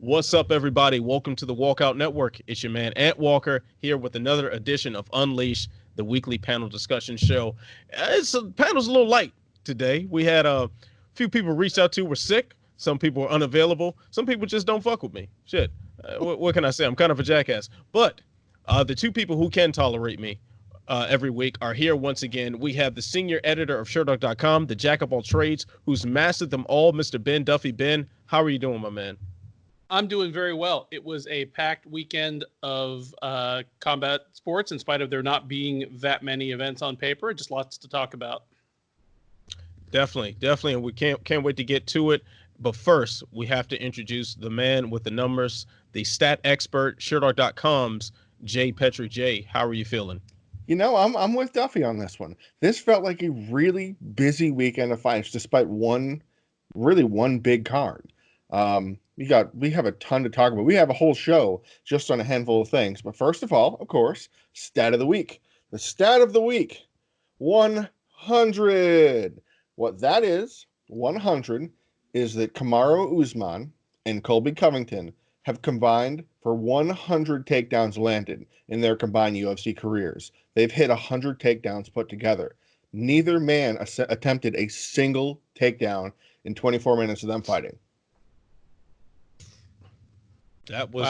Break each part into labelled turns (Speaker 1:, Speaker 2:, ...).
Speaker 1: What's up, everybody? Welcome to the Walkout Network. It's your man, Ant Walker, here with another edition of Unleash, the weekly panel discussion show. Panel's a little light today. We had a few people reached out to were sick. Some people were unavailable. Some people just don't fuck with me. Shit. What can I say? I'm kind of a jackass. But the two people who can tolerate me every week are here once again. We have the senior editor of SureDog.com, the jack of all trades, who's mastered them all, Mr. Ben Duffy. Ben, how are you doing, my man?
Speaker 2: I'm doing very well. It was a packed weekend of combat sports, in spite of there not being that many events on paper. Just lots to talk about.
Speaker 1: Definitely, and we can't wait to get to it. But first, we have to introduce the man with the numbers, the stat expert, SureDog.com's Petr Yan. How are you feeling?
Speaker 3: You know, I'm with Duffy on this one. This felt like a really busy weekend of fights, despite one big card. We have a ton to talk about. We have a whole show just on a handful of things. But first of all, of course, stat of the week. The stat of the week, 100. What that is, 100, is that Kamaru Usman and Colby Covington have combined for 100 takedowns landed in their combined UFC careers. They've hit 100 takedowns put together. Neither man attempted a single takedown in 24 minutes of them fighting.
Speaker 1: That was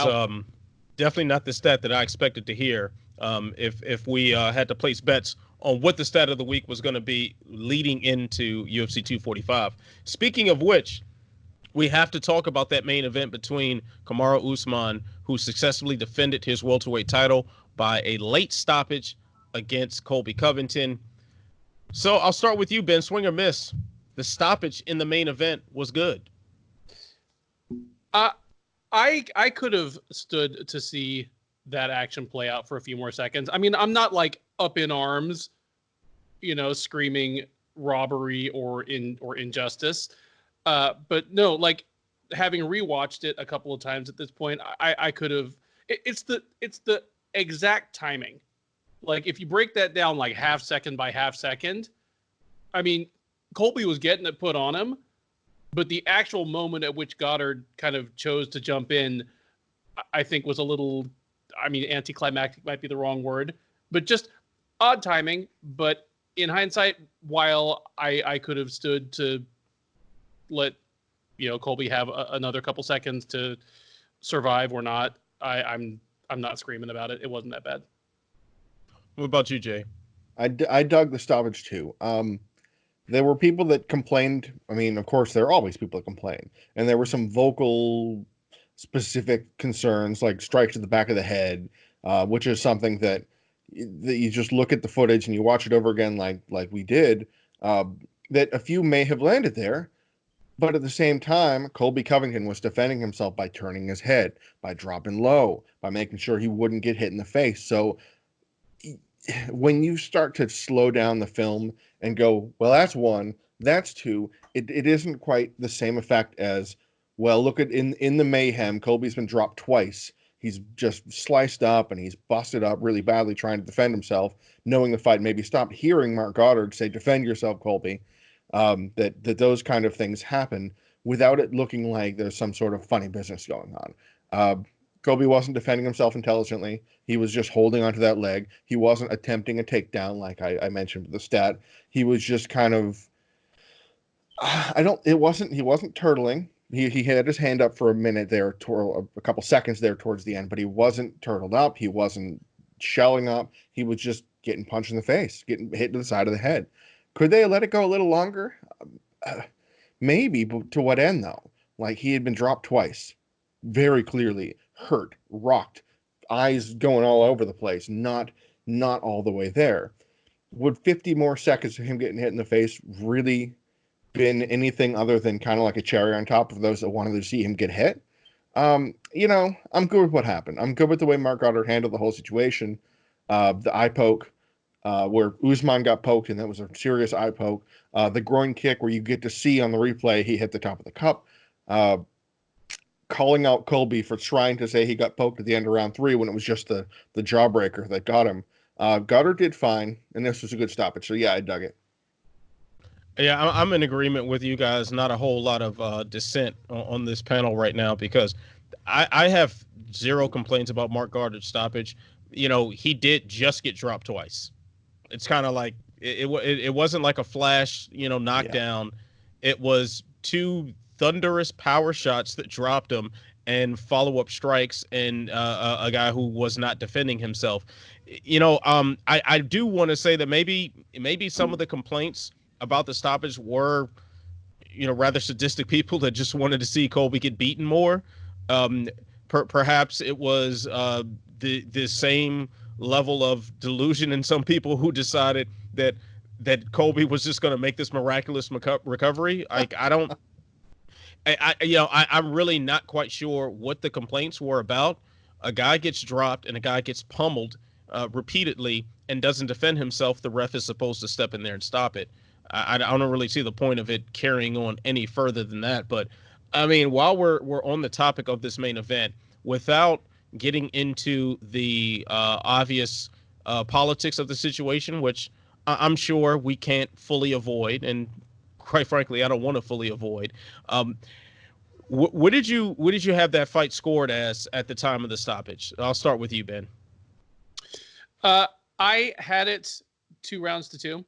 Speaker 1: definitely not the stat that I expected to hear. If we had to place bets on what the stat of the week was going to be leading into UFC 245. Speaking of which, we have to talk about that main event between Kamaru Usman, who successfully defended his welterweight title by a late stoppage against Colby Covington. So I'll start with you, Ben. Swing or miss? The stoppage in the main event was good.
Speaker 2: I could have stood to see that action play out for a few more seconds. I mean, I'm not like up in arms, screaming robbery or injustice. But no, like having rewatched it a couple of times at this point, I could have. It's the exact timing. Like if you break that down like half second by half second, I mean, Colby was getting it put on him. But the actual moment at which Goddard kind of chose to jump in, I think was a little, anticlimactic might be the wrong word, but just odd timing. But in hindsight, while I could have stood to let, Colby have another couple seconds to survive or not, I'm not screaming about it. It wasn't that bad.
Speaker 1: What about you, Jay?
Speaker 3: I dug the stoppage too. There were people that complained. I mean, of course, there are always people that complain. And there were some vocal specific concerns, like strikes to the back of the head, which is something that you just look at the footage and you watch it over again like we did, that a few may have landed there. But at the same time, Colby Covington was defending himself by turning his head, by dropping low, by making sure he wouldn't get hit in the face. So when you start to slow down the film and go, well, that's one, that's two, it isn't quite the same effect as, well, look at in the mayhem, Colby's been dropped twice. He's just sliced up and he's busted up really badly trying to defend himself, knowing the fight maybe stopped. Hearing Marc Goddard say, defend yourself, Colby, that those kind of things happen without it looking like there's some sort of funny business going on. Colby wasn't defending himself intelligently. He was just holding onto that leg. He wasn't attempting a takedown like I mentioned with the stat. He was just kind of, he wasn't turtling. He had his hand up for a minute there, a couple seconds there towards the end, but he wasn't turtled up. He wasn't shelling up. He was just getting punched in the face, getting hit to the side of the head. Could they let it go a little longer? Maybe, but to what end though? Like he had been dropped twice, very clearly. Hurt, rocked, eyes going all over the place, not all the way there. Would 50 more seconds of him getting hit in the face really been anything other than kind of like a cherry on top of those that wanted to see him get hit? I'm good with what happened. I'm good with the way Marc Goddard handled the whole situation. The eye poke, where Usman got poked, and that was a serious eye poke. The groin kick where you get to see on the replay he hit the top of the cup. Calling out Colby for trying to say he got poked at the end of round 3 when it was just the jawbreaker that got him. Goddard did fine, and this was a good stoppage. So, yeah, I dug it.
Speaker 1: Yeah, I'm in agreement with you guys. Not a whole lot of dissent on this panel right now because I have zero complaints about Marc Goddard's stoppage. You know, he did just get dropped twice. It's kind of like it wasn't like a flash, knockdown. Yeah. It was two thunderous power shots that dropped him and follow-up strikes and a guy who was not defending himself. I do want to say that maybe some of the complaints about the stoppage were, rather sadistic people that just wanted to see Colby get beaten more. Perhaps it was the same level of delusion in some people who decided that Colby was just going to make this miraculous recovery. I'm really not quite sure what the complaints were about. A guy gets dropped and a guy gets pummeled repeatedly and doesn't defend himself. The ref is supposed to step in there and stop it. I don't really see the point of it carrying on any further than that. But I mean, while we're on the topic of this main event, without getting into the obvious politics of the situation, which I'm sure we can't fully avoid, and quite frankly, I don't want to fully avoid. What did you have that fight scored as at the time of the stoppage? I'll start with you, Ben.
Speaker 2: I had it 2-2,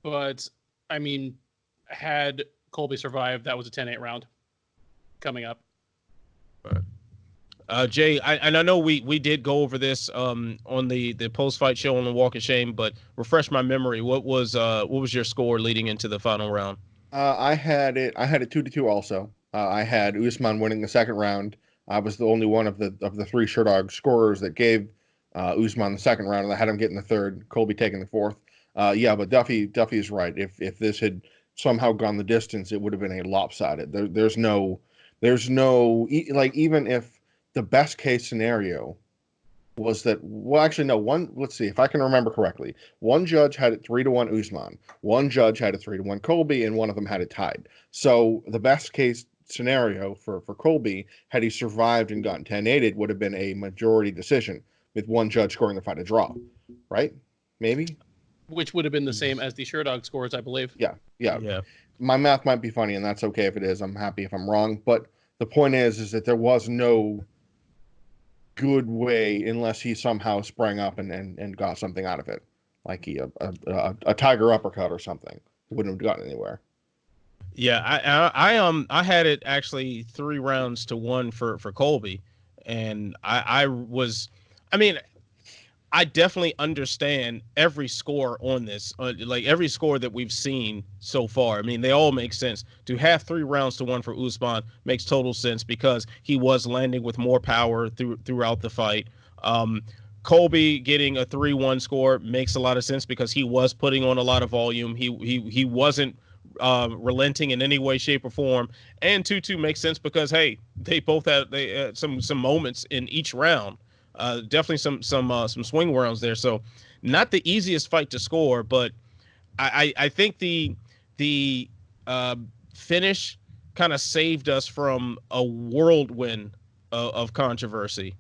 Speaker 2: but I mean, had Colby survived, that was a 10-8 round coming up.
Speaker 1: Jay, I know we did go over this on the post-fight show on the Walk of Shame, but refresh my memory. What was your score leading into the final round?
Speaker 3: I had it 2-2 also. I had Usman winning the second round. I was the only one of the three Sherdog scorers that gave Usman the second round, and I had him getting the third, Colby taking the fourth. But Duffy is right. If this had somehow gone the distance, it would have been a lopsided. There's no even if the best case scenario was that, well, actually, no, let's see if I can remember correctly. One judge had it 3-1 Usman, one judge had it 3-1 Colby, and one of them had it tied. So the best case scenario for Colby, had he survived and gotten 10-8, it would have been a majority decision with one judge scoring the fight a draw, right? Maybe?
Speaker 2: Which would have been the same as the Sherdog scores, I believe.
Speaker 3: Yeah. My math might be funny, and that's okay if it is. I'm happy if I'm wrong. But the point is that there was no good way unless he somehow sprang up and got something out of it, like a tiger uppercut or something. Wouldn't have gotten anywhere.
Speaker 1: Yeah, I had it actually 3-1 for Colby, and I definitely understand every score on this, like every score that we've seen so far. I mean, they all make sense. To have 3-1 for Usman makes total sense because he was landing with more power throughout the fight. Colby getting a 3-1 score makes a lot of sense because he was putting on a lot of volume. He wasn't relenting in any way, shape, or form. And 2-2 makes sense because, hey, they both had some moments in each round. Definitely some swing rounds there. So not the easiest fight to score, but I think the finish kind of saved us from a whirlwind of controversy.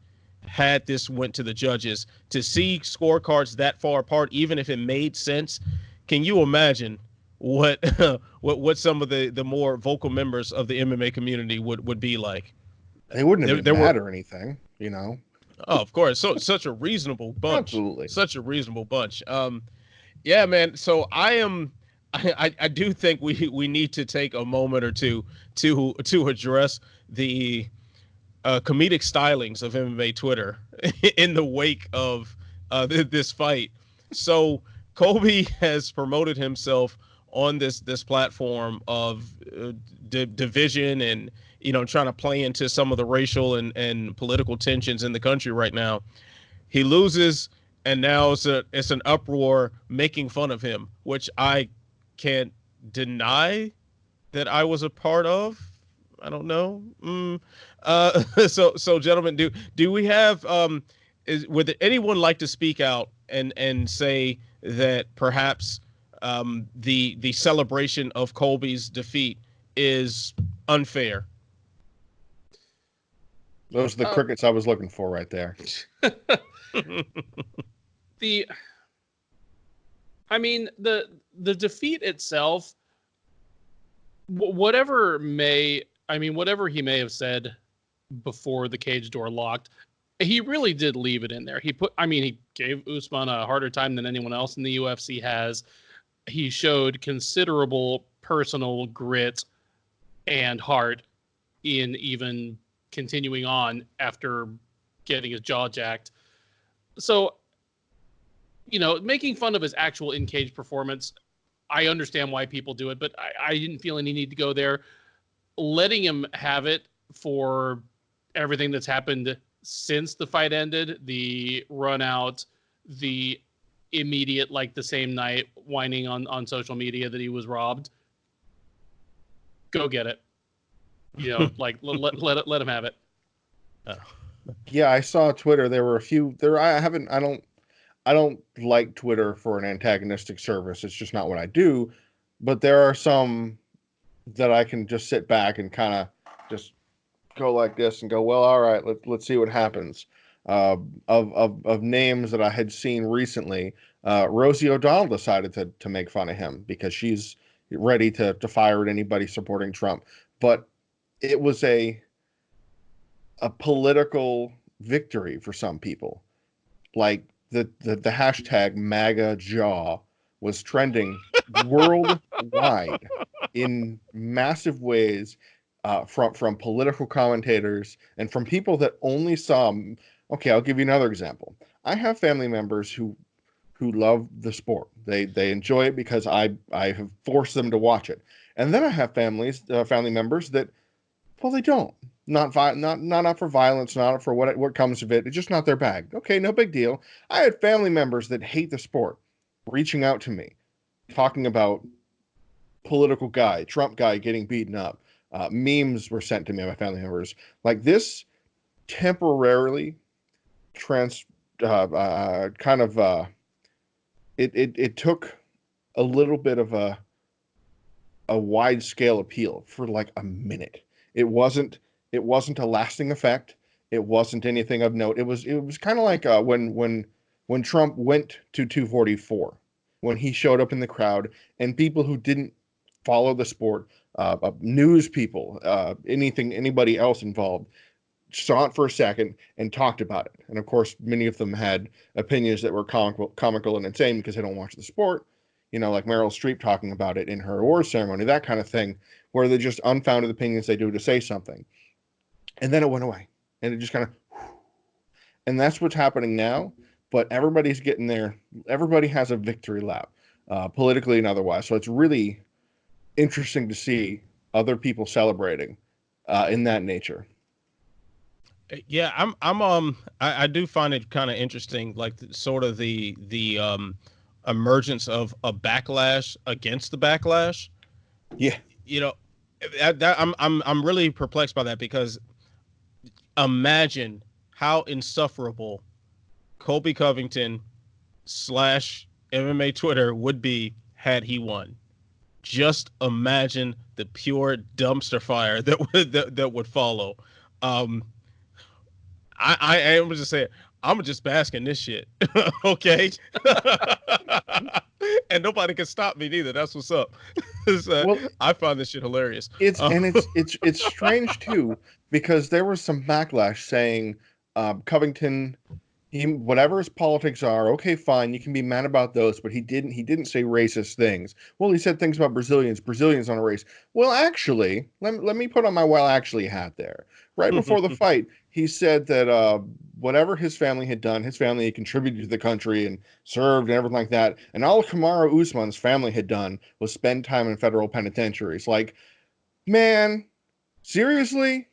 Speaker 1: Had this went to the judges, to see scorecards that far apart, even if it made sense, can you imagine what some of the more vocal members of the MMA community would be like?
Speaker 3: They wouldn't have been mad or anything, you know.
Speaker 1: Oh, of course. So such a reasonable bunch.
Speaker 3: Absolutely.
Speaker 1: Such a reasonable bunch. Yeah, man. So I do think we need to take a moment or two to address the comedic stylings of MMA Twitter in the wake of this fight. So Colby has promoted himself on this platform of division and, trying to play into some of the racial and political tensions in the country right now. He loses, and now it's an uproar making fun of him, which I can't deny that I was a part of. I don't know. So gentlemen, do we have would anyone like to speak out and say that perhaps the celebration of Colby's defeat is unfair?
Speaker 3: Those are the crickets I was looking for right there.
Speaker 2: The defeat itself, whatever he may have said before the cage door locked. He really did leave it in there. He gave Usman a harder time than anyone else in the UFC has. He showed considerable personal grit and heart in even continuing on after getting his jaw jacked. So, making fun of his actual in-cage performance, I understand why people do it, but I didn't feel any need to go there. Letting him have it for everything that's happened since the fight ended, the run out, the immediate, like the same night, whining on social media that he was robbed. Go get it. Let him have it.
Speaker 3: Yeah, I saw Twitter. There were a few there. I don't like Twitter for an antagonistic service. It's just not what I do. But there are some that I can just sit back and kind of just go like this and go, well, all right, let's see what happens. Of names that I had seen recently, Rosie O'Donnell decided to make fun of him because she's ready to fire at anybody supporting Trump. But it was a political victory for some people. Like the hashtag MAGA jaw was trending worldwide in massive ways, from political commentators and from people that only saw. Okay, I'll give you another example. I have family members who love the sport. They enjoy it because I have forced them to watch it. And then I have family members that, well, they don't. Not up for violence, not up for what comes of it. It's just not their bag. Okay, no big deal. I had family members that hate the sport reaching out to me, talking about political guy, Trump guy getting beaten up. Memes were sent to me by family members. Like this temporarily it took a little bit of a wide scale appeal for like a minute. It wasn't a lasting effect. It wasn't anything of note. It was kind of like when Trump went to 244, when he showed up in the crowd and people who didn't follow the sport, news people, anybody else involved, saw it for a second and talked about it. And of course, many of them had opinions that were comical and insane because they don't watch the sport. Like Meryl Streep talking about it in her awards ceremony, that kind of thing, where they're just unfounded opinions they do to say something. And then it went away. And it just kind of, and that's what's happening now. But everybody's getting there. Everybody has a victory lap, politically and otherwise. So it's really interesting to see other people celebrating in that nature.
Speaker 1: Yeah, I do find it kind of interesting, like sort of the emergence of a backlash against the backlash.
Speaker 3: Yeah,
Speaker 1: I'm really perplexed by that, because imagine how insufferable Colby Covington / MMA Twitter would be had he won. Just imagine the pure dumpster fire that would follow. I am just saying, I'm just basking this shit, okay? And nobody can stop me neither. That's what's up. Well, I find this shit hilarious.
Speaker 3: It's strange too, because there was some backlash saying Covington, whatever his politics are, okay, fine, you can be mad about those, but he didn't say racist things. Well, he said things about Brazilians on a race. Well, actually, let me put on my well actually hat there. Right before the fight, he said that whatever his family had done, his family had contributed to the country and served and everything like that. And all Kamaru Usman's family had done was spend time in federal penitentiaries. Like, man, seriously?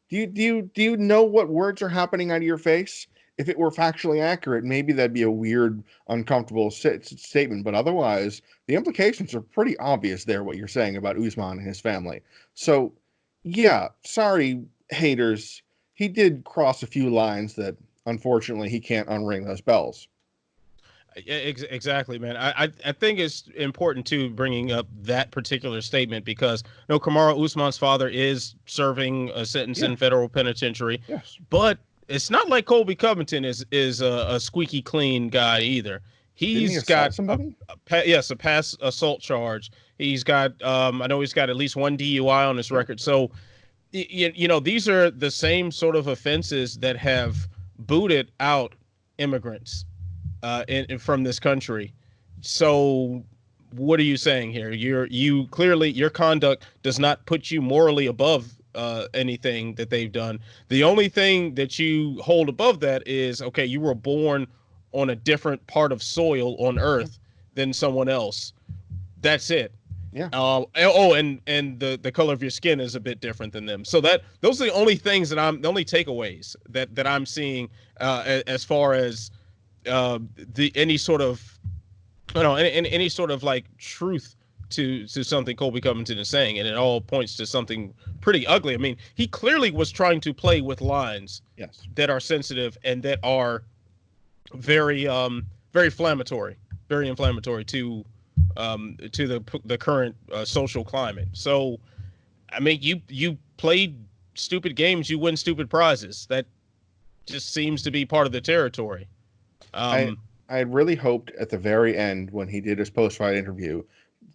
Speaker 3: Do you know what words are happening out of your face? If it were factually accurate, maybe that'd be a weird, uncomfortable statement. But otherwise, the implications are pretty obvious there, what you're saying about Usman and his family. So, yeah, sorry, haters. He did cross a few lines that, unfortunately, he can't unring those bells.
Speaker 1: Exactly, man. I think it's important too, bringing up that particular statement, because Kamaru Usman's father is serving a sentence in federal penitentiary.
Speaker 3: Yes,
Speaker 1: but it's not like Colby Covington is a squeaky clean guy either. He's got a past assault charge. He's got I know he's got at least one DUI on his record. So these are the same sort of offenses that have booted out immigrants from this country. So what are you saying here? You clearly, your conduct does not put you morally above anything that they've done. The only thing that you hold above that is, okay, you were born on a different part of soil on Earth than someone else. That's it.
Speaker 3: Yeah.
Speaker 1: And the color of your skin is a bit different than them. So those are the only things the only takeaways that I'm seeing as far as any sort of, any sort of like truth to something Colby Covington is saying, and it all points to something pretty ugly. I mean, he clearly was trying to play with lines that are sensitive and that are very very inflammatory to the current social climate. So, I mean, you played stupid games, you win stupid prizes. That just seems to be part of the territory.
Speaker 3: I had really hoped at the very end when he did his post-fight interview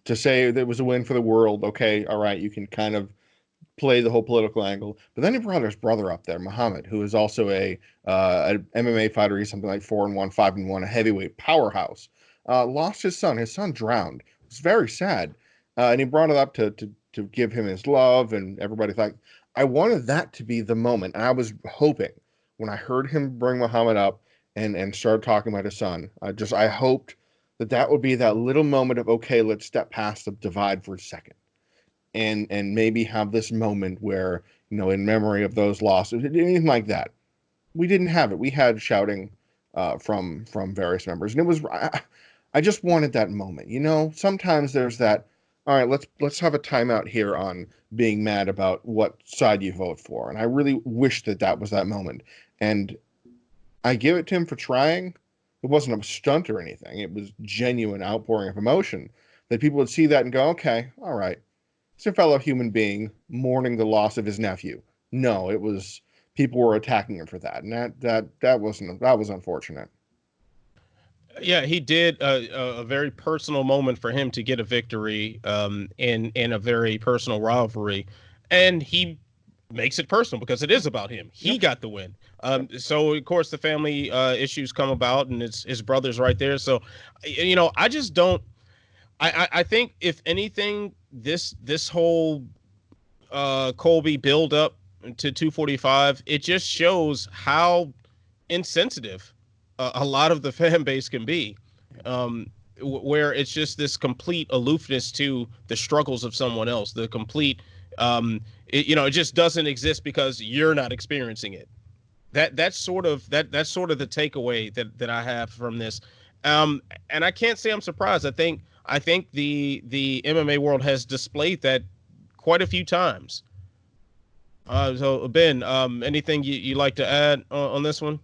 Speaker 3: to say that it was a win for the world. Okay, all right, you can kind of play the whole political angle. But then he brought his brother up there, Muhammad, who is also a MMA fighter. He's something like 4-1, 5-1, a heavyweight powerhouse. Lost his son. His son drowned. It's very sad. And he brought it up to give him his love, and everybody thought, I wanted that to be the moment. And I was hoping when I heard him bring Muhammad up and start talking about his son, I hoped that would be that little moment of, okay, let's step past the divide for a second and maybe have this moment where, in memory of those losses, anything like that. We didn't have it. We had shouting from various members, and it was, I just wanted that moment. Sometimes there's that, all right, let's have a timeout here on being mad about what side you vote for. And I really wish that was that moment. And I give it to him for trying. It wasn't a stunt or anything. It was genuine outpouring of emotion that people would see that and go, okay, all right. It's a fellow human being mourning the loss of his nephew. No, it was people were attacking him for that. And that was unfortunate.
Speaker 1: Yeah, he did a very personal moment for him to get a victory in a very personal rivalry. And he makes it personal because it is about him. He got the win. So, of course, the family issues come about, and his brother's right there. So, I just don't – I think, if anything, this whole Colby build-up to 245, it just shows how insensitive a lot of the fan base can be, where it's just this complete aloofness to the struggles of someone else, the complete it just doesn't exist because you're not experiencing it. That's sort of the takeaway that I have from this. And I can't say I'm surprised. I think the MMA world has displayed that quite a few times. So Ben, anything you like to add on this one?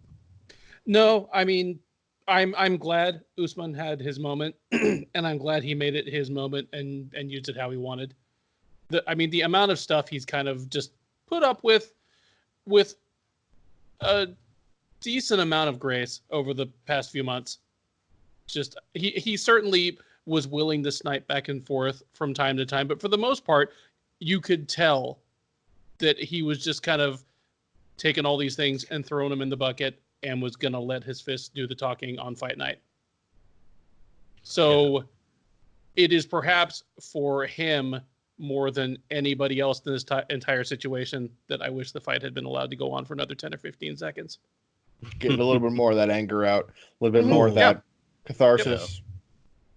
Speaker 2: No, I mean, I'm glad Usman had his moment, and I'm glad he made it his moment and used it how he wanted. The amount of stuff he's kind of just put up with a decent amount of grace over the past few months. Just he certainly was willing to snipe back and forth from time to time, but for the most part, you could tell that he was just kind of taking all these things and throwing them in the bucket and was going to let his fists do the talking on fight night. So it is perhaps for him more than anybody else in this entire situation that I wish the fight had been allowed to go on for another 10 or 15 seconds.
Speaker 3: Getting a little bit more of that anger out, a little bit more of that catharsis.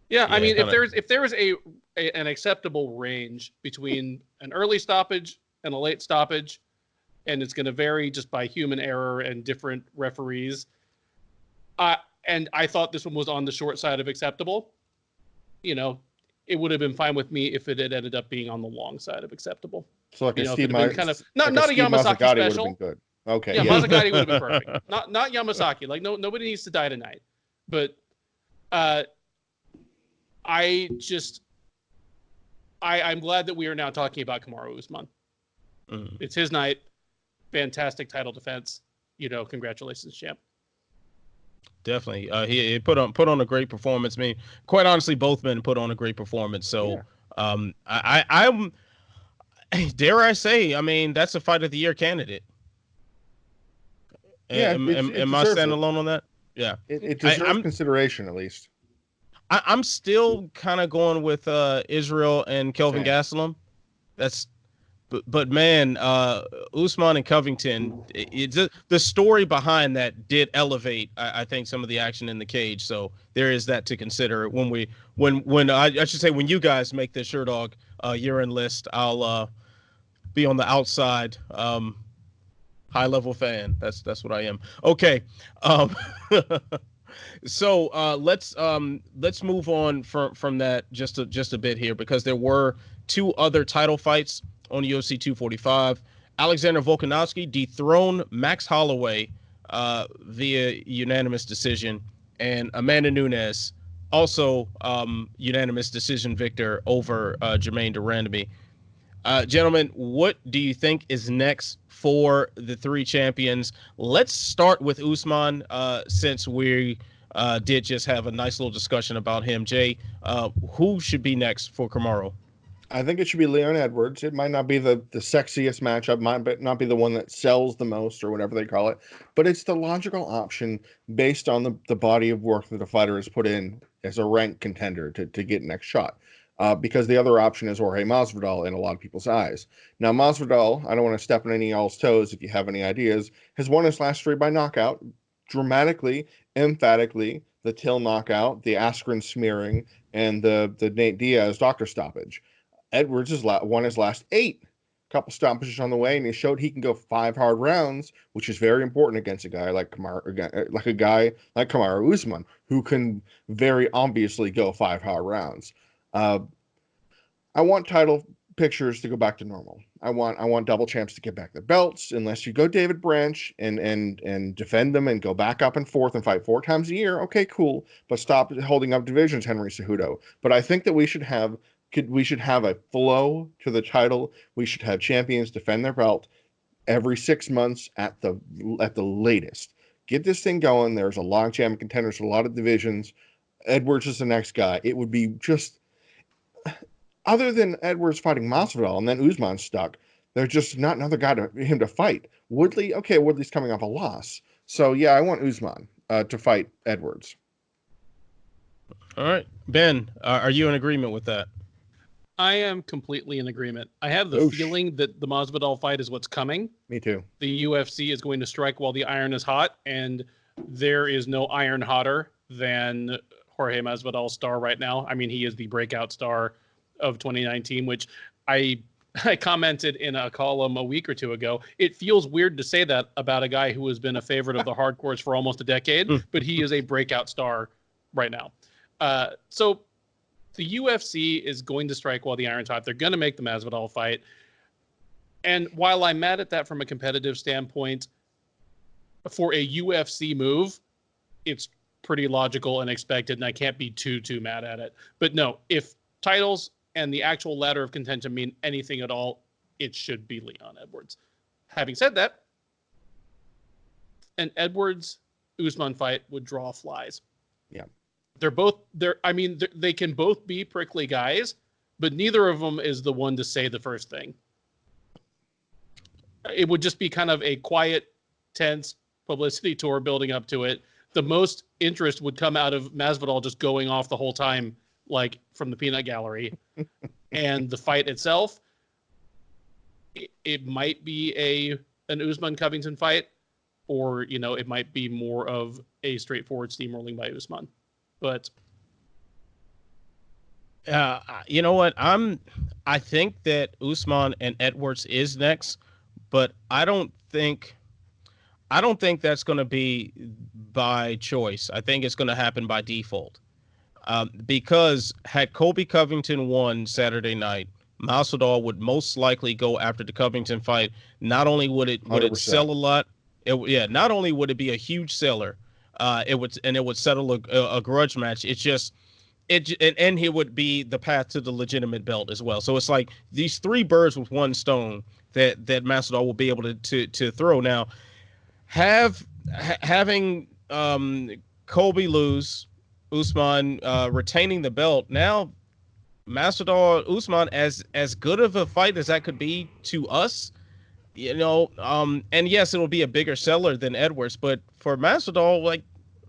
Speaker 2: Yeah, I mean, if there is an acceptable range between an early stoppage and a late stoppage, and it's going to vary just by human error and different referees, and I thought this one was on the short side of acceptable, it would have been fine with me if it had ended up being on the long side of acceptable.
Speaker 3: So like a Steve
Speaker 2: kind of not a Yamasaki special.
Speaker 3: Would have been good. Okay.
Speaker 2: Yeah, Mazzagatti would have been perfect. Not Yamasaki. Like nobody needs to die tonight. But I'm glad that we are now talking about Kamaru Usman. It's his night. Fantastic title defense. Congratulations, champ.
Speaker 1: Definitely. He put on a great performance. I mean, quite honestly, both men put on a great performance. So I'm dare I say, I mean, that's a fight of the year candidate.
Speaker 3: Yeah,
Speaker 1: Am I standing alone on that? Yeah,
Speaker 3: it deserves consideration at least.
Speaker 1: I'm still kind of going with Israel and Kelvin Gastelum. But man, Usman and Covington, the story behind that did elevate, I think, some of the action in the cage. So there is that to consider when I should say when you guys make this Sure Dog year-end list, I'll be on the outside, high level fan. That's what I am. Okay. So let's move on from that just a bit here, because there were two other title fights on UFC 245. Alexander Volkanovski dethroned Max Holloway via unanimous decision, and Amanda Nunes also unanimous decision victor over Jermaine Durandamy. Gentlemen, what do you think is next for the three champions? Let's start with Usman, since we did just have a nice little discussion about him. Jay, who should be next for Kamaru?
Speaker 3: I think it should be Leon Edwards. It might not be the sexiest matchup, might not be the one that sells the most or whatever they call it, but it's the logical option based on the body of work that a fighter has put in as a ranked contender to get next shot. Because the other option is Jorge Masvidal in a lot of people's eyes. Now, Masvidal, I don't want to step on any y'all's toes if you have any ideas, has won his last three by knockout, dramatically, emphatically, the Till knockout, the Askren smearing, and the Nate Diaz doctor stoppage. Edwards has won his last 8. Couple stoppages on the way, and he showed he can go 5 hard rounds, which is very important against a guy like Kamaru Usman, who can very obviously go 5 hard rounds. I want title pictures to go back to normal. I want double champs to get back their belts, unless you go David Branch and defend them and go back up and forth and fight 4 times a year. Okay, cool, but stop holding up divisions, Henry Cejudo. But I think that we should have a flow to the title. We should have champions defend their belt every 6 months at the latest. Get this thing going. There's a lot of champion contenders, a lot of divisions. Edwards is the next guy. It would be just, other than Edwards fighting Masvidal and then Usman stuck, there's just not another guy to him to fight. Woodley, okay, Woodley's coming off a loss. So yeah, I want Usman to fight Edwards.
Speaker 1: All right, Ben, are you in agreement with that?
Speaker 2: I am completely in agreement. I have the feeling that the Masvidal fight is what's coming.
Speaker 3: Me too.
Speaker 2: The UFC is going to strike while the iron is hot, and there is no iron hotter than Jorge Masvidal's star right now. I mean, he is the breakout star of 2019, which I commented in a column a week or two ago. It feels weird to say that about a guy who has been a favorite of the hardcores for almost a decade, but he is a breakout star right now. So the UFC is going to strike while the iron's hot. They're going to make the Masvidal fight. And while I'm mad at that from a competitive standpoint, for a UFC move, it's pretty logical and expected, and I can't be too mad at it. But no, if titles and the actual ladder of contention mean anything at all, it should be Leon Edwards. Having said that, an Edwards-Usman fight would draw flies.
Speaker 3: Yeah.
Speaker 2: They can both be prickly guys, but neither of them is the one to say the first thing. It would just be kind of a quiet, tense publicity tour building up to it. The most interest would come out of Masvidal just going off the whole time, like from the peanut gallery. And the fight itself, it might be an Usman-Covington fight, or, it might be more of a straightforward steamrolling by Usman. But
Speaker 1: you know what? I think that Usman and Edwards is next, but I don't think that's going to be by choice. I think it's going to happen by default. Because had Colby Covington won Saturday night, Masvidal would most likely go after the Covington fight. Not only would it sell a lot, not only would it be a huge seller, it would settle a grudge match. And he would be the path to the legitimate belt as well. So it's like these 3 birds with one stone that Masvidal will be able to throw. Now, having Colby lose, Usman retaining the belt, now Masvidal Usman, as good of a fight as that could be to us, and yes, it'll be a bigger seller than Edwards, but for Masvidal, like,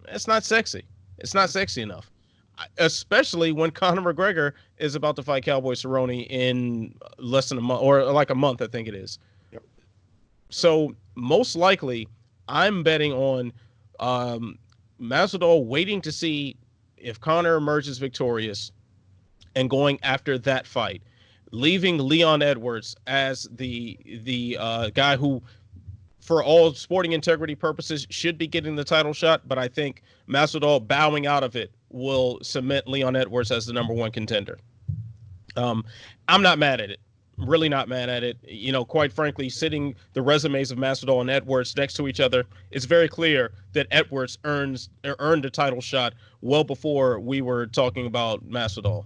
Speaker 1: it's not sexy. It's not sexy enough, especially when Conor McGregor is about to fight Cowboy Cerrone in less than a month, or like a month, I think it is.
Speaker 3: Yep.
Speaker 1: So most likely, I'm betting on Masvidal waiting to see if Conor emerges victorious and going after that fight, leaving Leon Edwards as the guy who, for all sporting integrity purposes, should be getting the title shot. But I think Masvidal bowing out of it will cement Leon Edwards as the number one contender. I'm not mad at it. Really not mad at it. Quite frankly, sitting the resumes of Masvidal and Edwards next to each other, it's very clear that Edwards earned a title shot well before we were talking about Masvidal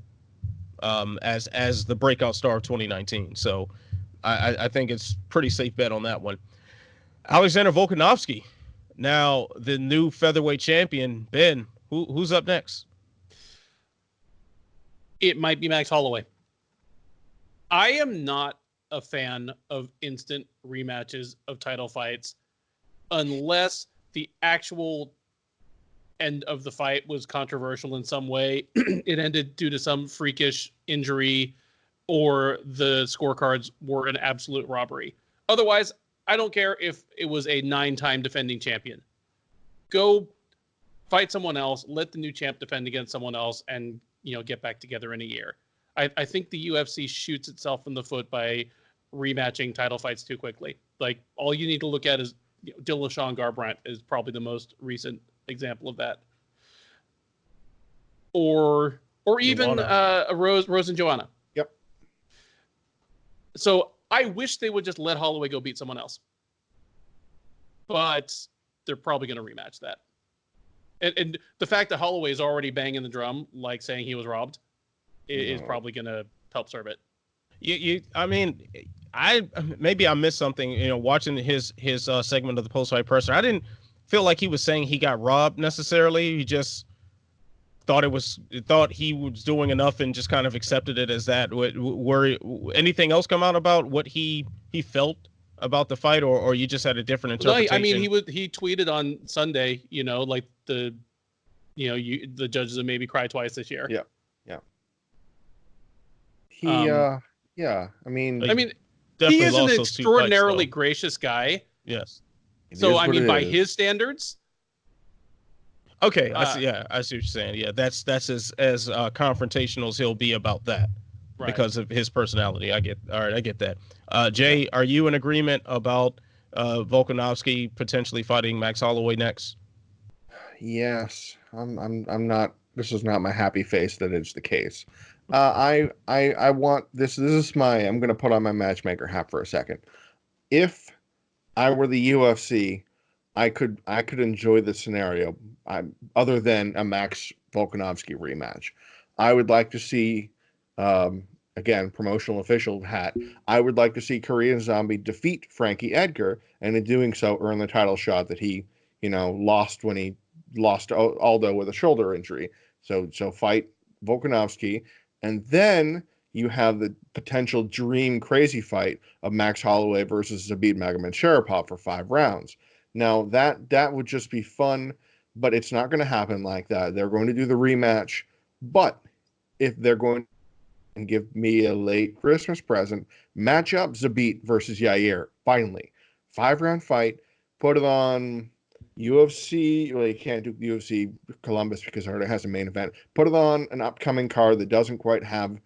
Speaker 1: as the breakout star of 2019. So I think it's pretty safe bet on that one. Alexander Volkanovski, now the new featherweight champion. Ben, who's up next?
Speaker 2: It might be Max Holloway. I am not a fan of instant rematches of title fights unless the actual end of the fight was controversial in some way. It ended due to some freakish injury, or the scorecards were an absolute robbery. Otherwise, I don't care if it was a 9-time defending champion. Go fight someone else, let the new champ defend against someone else, and get back together in a year. I think the UFC shoots itself in the foot by rematching title fights too quickly. Like, all you need to look at is Dillashaw Garbrandt is probably the most recent example of that. Or even Rose and Joanna.
Speaker 3: Yep.
Speaker 2: So I wish they would just let Holloway go beat someone else. But they're probably going to rematch that. And the fact that Holloway is already banging the drum, like saying he was robbed, is probably going to help serve it.
Speaker 1: Maybe I missed something. Watching his segment of the post-fight presser, I didn't feel like he was saying he got robbed necessarily. He just thought he was doing enough and just kind of accepted it as that. Were anything else come out about what he felt about the fight, or you just had a different interpretation?
Speaker 2: No, I mean, he tweeted on Sunday, like the judges have maybe cried twice this year.
Speaker 3: Yeah. I mean,
Speaker 2: he is an extraordinarily gracious guy.
Speaker 1: Yes.
Speaker 2: So I mean, by his standards.
Speaker 1: Okay, I see what you're saying. Yeah, that's as confrontational as he'll be about that, right, because of his personality. I get that. Jay, are you in agreement about Volkanovski potentially fighting Max Holloway next?
Speaker 3: Yes, I'm not. This is not my happy face that it's the case. I want this. This is I'm going to put on my matchmaker hat for a second. If I were the UFC, I could enjoy the scenario. Other than a Max Volkanovski rematch, I would like to see, again, promotional official hat. I would like to see Korean Zombie defeat Frankie Edgar, and in doing so, earn the title shot that he, lost when he lost Aldo with a shoulder injury. So fight Volkanovski, and then you have the potential dream crazy fight of Max Holloway versus Zabit Magomedsharipov for 5 rounds. Now that would just be fun, but it's not going to happen like that. They're going to do the rematch, but if they're going to give me a late Christmas present, match up Zabit versus Yair. Finally, 5-round fight. Put it on UFC. Well, you can't do UFC Columbus because it already has a main event. Put it on an upcoming card that doesn't quite have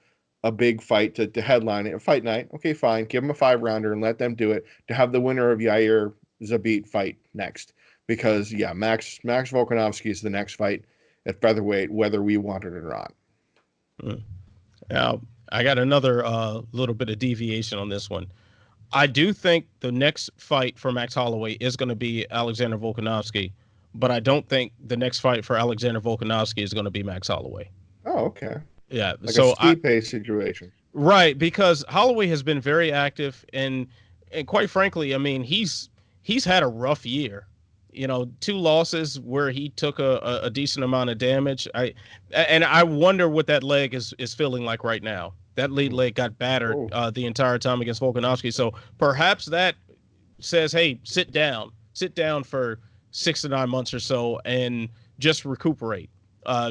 Speaker 3: a big fight to headline it. Fight night. Okay, fine. Give them a 5-rounder and let them do it to have the winner of Yair Zabit fight next. Because Max Volkanovski is the next fight at featherweight, whether we want it or not.
Speaker 1: Now, I got another little bit of deviation on this one. I do think the next fight for Max Holloway is going to be Alexander Volkanovski, but I don't think the next fight for Alexander Volkanovski is going to be Max Holloway.
Speaker 3: Oh, okay.
Speaker 1: Yeah,
Speaker 3: like so a Stipe situation.
Speaker 1: Right, because Holloway has been very active, and quite frankly, I mean, he's had a rough year. 2 losses where he took a decent amount of damage. I wonder what that leg is feeling like right now. That lead leg got battered the entire time against Volkanovski. So perhaps that says, hey, sit down for 6 to 9 months or so and just recuperate.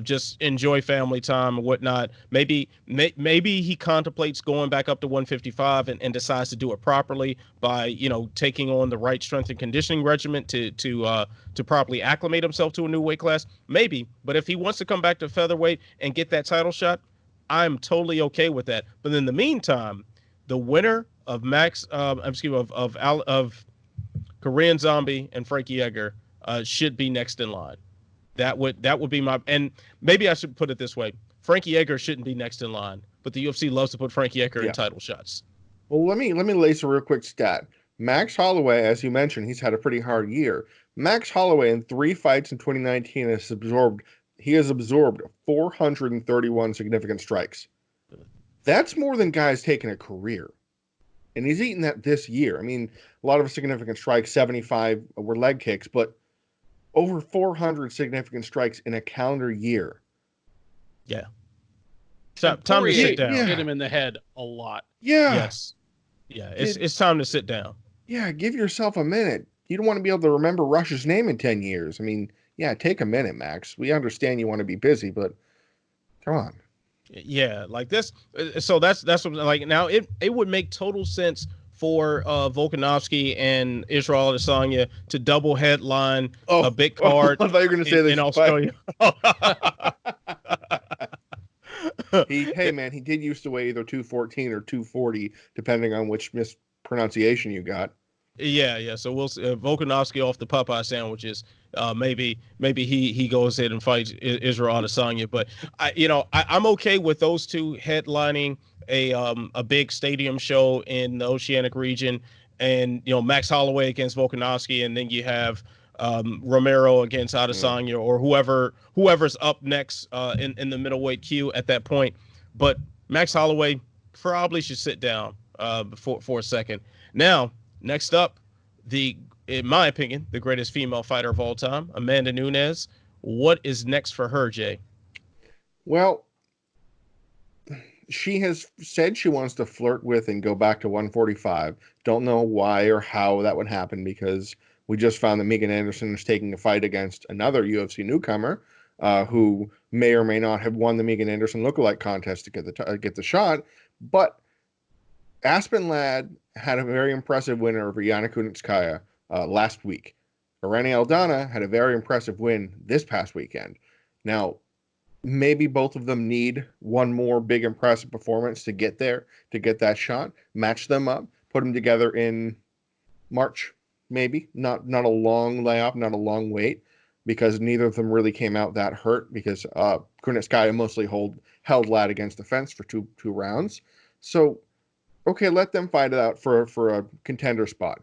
Speaker 1: Just enjoy family time and whatnot. Maybe he contemplates going back up to 155 and decides to do it properly by taking on the right strength and conditioning regimen to properly acclimate himself to a new weight class. Maybe, but if he wants to come back to featherweight and get that title shot, I'm totally okay with that. But in the meantime, the winner of of Korean Zombie and Frankie Edgar should be next in line. That would be my, and maybe I should put it this way: Frankie Edgar shouldn't be next in line, but the UFC loves to put Frankie Edgar in title shots.
Speaker 3: Well, let me lace a real quick stat. Max Holloway, as you mentioned, he's had a pretty hard year. Max Holloway in 3 fights in 2019 has absorbed 431 significant strikes. That's more than guys taking a career. And he's eaten that this year. I mean, a lot of significant strikes, 75 were leg kicks, but over 400 significant strikes in a calendar year.
Speaker 1: Yeah. Time to sit down.
Speaker 2: Hit him in the head a lot.
Speaker 3: Yeah.
Speaker 1: Yes. Yeah. It's time to sit down.
Speaker 3: Yeah. Give yourself a minute. You don't want to be able to remember Rush's name in 10 years. I mean, yeah, take a minute, Max. We understand you want to be busy, but come on.
Speaker 1: Yeah. Like this. So that's what, like, now it would make total sense for Volkanovski and Israel Adesanya to double headline a big card.
Speaker 3: I thought you were going to say this
Speaker 1: in Australia.
Speaker 3: Hey man, he did used to weigh either 214 or 240, depending on which mispronunciation you got.
Speaker 1: Yeah. So we'll see, Volkanovski off the Popeye sandwiches. Maybe he goes ahead and fights Israel Adesanya. But I'm okay with those two headlining a big stadium show in the Oceanic region, and Max Holloway against Volkanovski, and then you have Romero against Adesanya or whoever's up next in the middleweight queue at that point. But Max Holloway probably should sit down for a second. Now, next up, in my opinion, the greatest female fighter of all time, Amanda Nunes. What is next for her, Jay?
Speaker 3: Well, she has said she wants to flirt with and go back to 145. Don't know why or how that would happen, because we just found that Megan Anderson is taking a fight against another UFC newcomer who may or may not have won the Megan Anderson lookalike contest to get the shot. But Aspen Ladd had a very impressive win over Yana Kunitskaya last week. Irene Aldana had a very impressive win this past weekend. Now, maybe both of them need one more big impressive performance to get there, to get that shot, match them up, put them together in March, maybe. Not a long layoff, not a long wait, because neither of them really came out that hurt, because Kunitskaya mostly held Ladd against the fence for two rounds. So, okay, let them fight it out for a contender spot.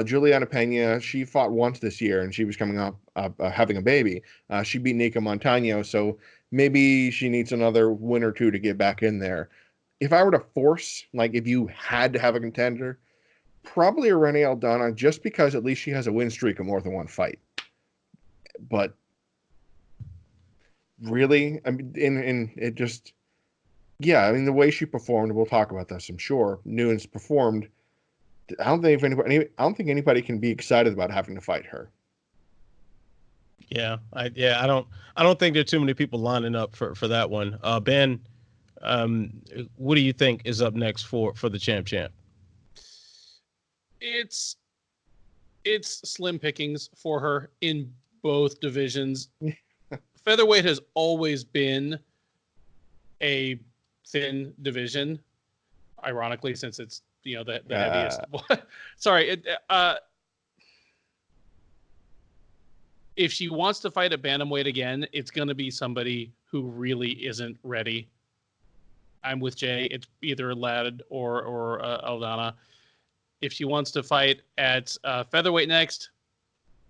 Speaker 3: Juliana Pena, she fought once this year, and she was coming up having a baby. She beat Nika Montano, so maybe she needs another win or two to get back in there. If I were to force, like if you had to have a contender, probably Irene Aldana, just because at least she has a win streak of more than one fight. But really, I mean, in it just, yeah, I mean, the way she performed, we'll talk about this, I'm sure. Nunes performed. I don't think anybody can be excited about having to fight her.
Speaker 1: Yeah, I don't think there are too many people lining up for that one. Ben, what do you think is up next for the champ?
Speaker 2: It's slim pickings for her in both divisions. Featherweight has always been a thin division, ironically, since it's the heaviest. Sorry, if she wants to fight at bantamweight again, it's going to be somebody who really isn't ready. I'm with Jay. It's either Ladd or Aldana. If she wants to fight at featherweight next,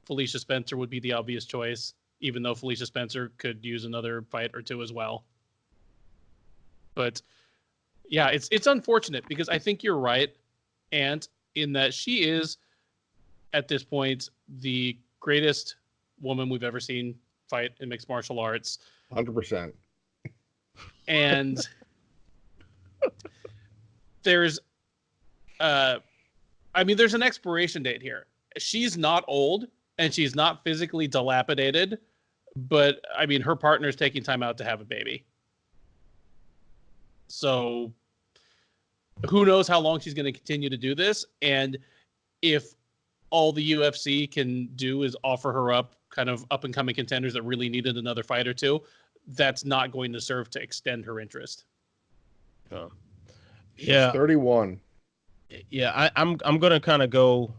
Speaker 2: Felicia Spencer would be the obvious choice, even though Felicia Spencer could use another fight or two as well. But yeah, it's unfortunate, because I think you're right, and in that she is, at this point, the greatest woman we've ever seen fight in mixed martial arts.
Speaker 3: 100%.
Speaker 2: And there's there's an expiration date here. She's not old and she's not physically dilapidated, but I mean, her partner's taking time out to have a baby. So who knows how long she's going to continue to do this. And if all the UFC can do is offer her up kind of up and coming contenders that really needed another fight or two, that's not going to serve to extend her interest.
Speaker 3: She's 31.
Speaker 1: Yeah, I'm going to kind of go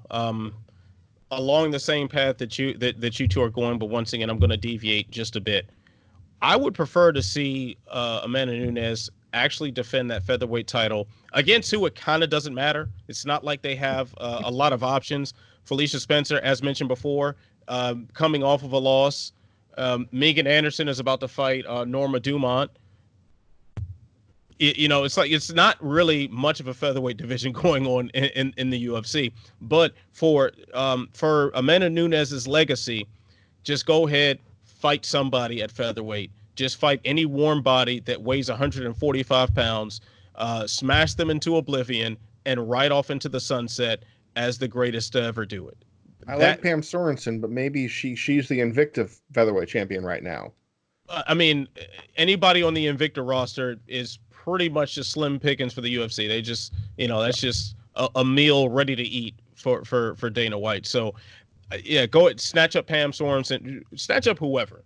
Speaker 1: along the same path that you two are going, but once again, I'm going to deviate just a bit. I would prefer to see Amanda Nunes actually defend that featherweight title against who it kind of doesn't matter. It's not like they have a lot of options. Felicia Spencer, as mentioned before, coming off of a loss. Megan Anderson is about to fight Norma Dumont. It's like it's not really much of a featherweight division going on in the UFC. But for Amanda Nunes's legacy, just go ahead, fight somebody at featherweight. Just fight any warm body that weighs 145 pounds, smash them into oblivion, and ride off into the sunset as the greatest to ever do it.
Speaker 3: I like Pam Sorensen, but maybe she's the Invicta featherweight champion right now.
Speaker 1: I mean, anybody on the Invicta roster is pretty much just slim pickings for the UFC. They just, that's just a meal ready to eat for Dana White. So, yeah, go ahead, snatch up Pam Sorensen, snatch up whoever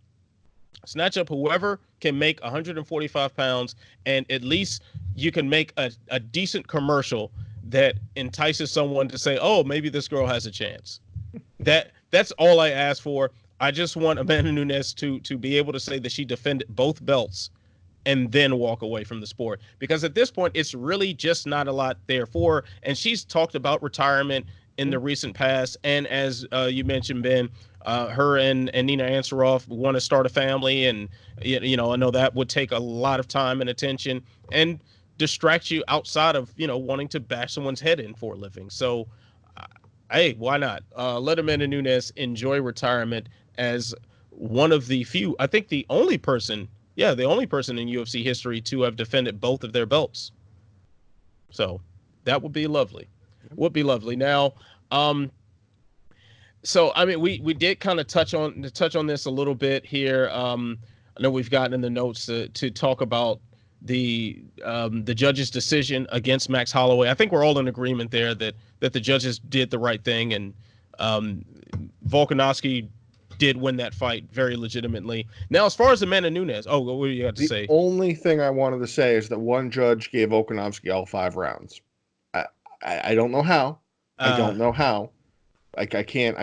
Speaker 1: can make 145 pounds, and at least you can make a decent commercial that entices someone to say, oh, maybe this girl has a chance. That's all I ask for. I just want Amanda Nunes to be able to say that she defended both belts and then walk away from the sport. Because at this point, it's really just not a lot there for her. And she's talked about retirement in the recent past. And as you mentioned, Ben, her and Nina Ansaroff want to start a family. And, I know that would take a lot of time and attention and distract you outside of, wanting to bash someone's head in for a living. So, hey, why not? Let Amanda Nunes enjoy retirement as one of the few, I think the only person in UFC history to have defended both of their belts. So that would be lovely. Now, so I mean, we did kind of touch on this a little bit here. I know we've gotten in the notes to talk about the judge's decision against Max Holloway. I think we're all in agreement there that the judges did the right thing, and Volkanovski did win that fight very legitimately. Now, as far as Amanda Nunes, what do you got to say?
Speaker 3: The only thing I wanted to say is that one judge gave Volkanovski all 5 rounds. I don't know how. I don't know how. I can't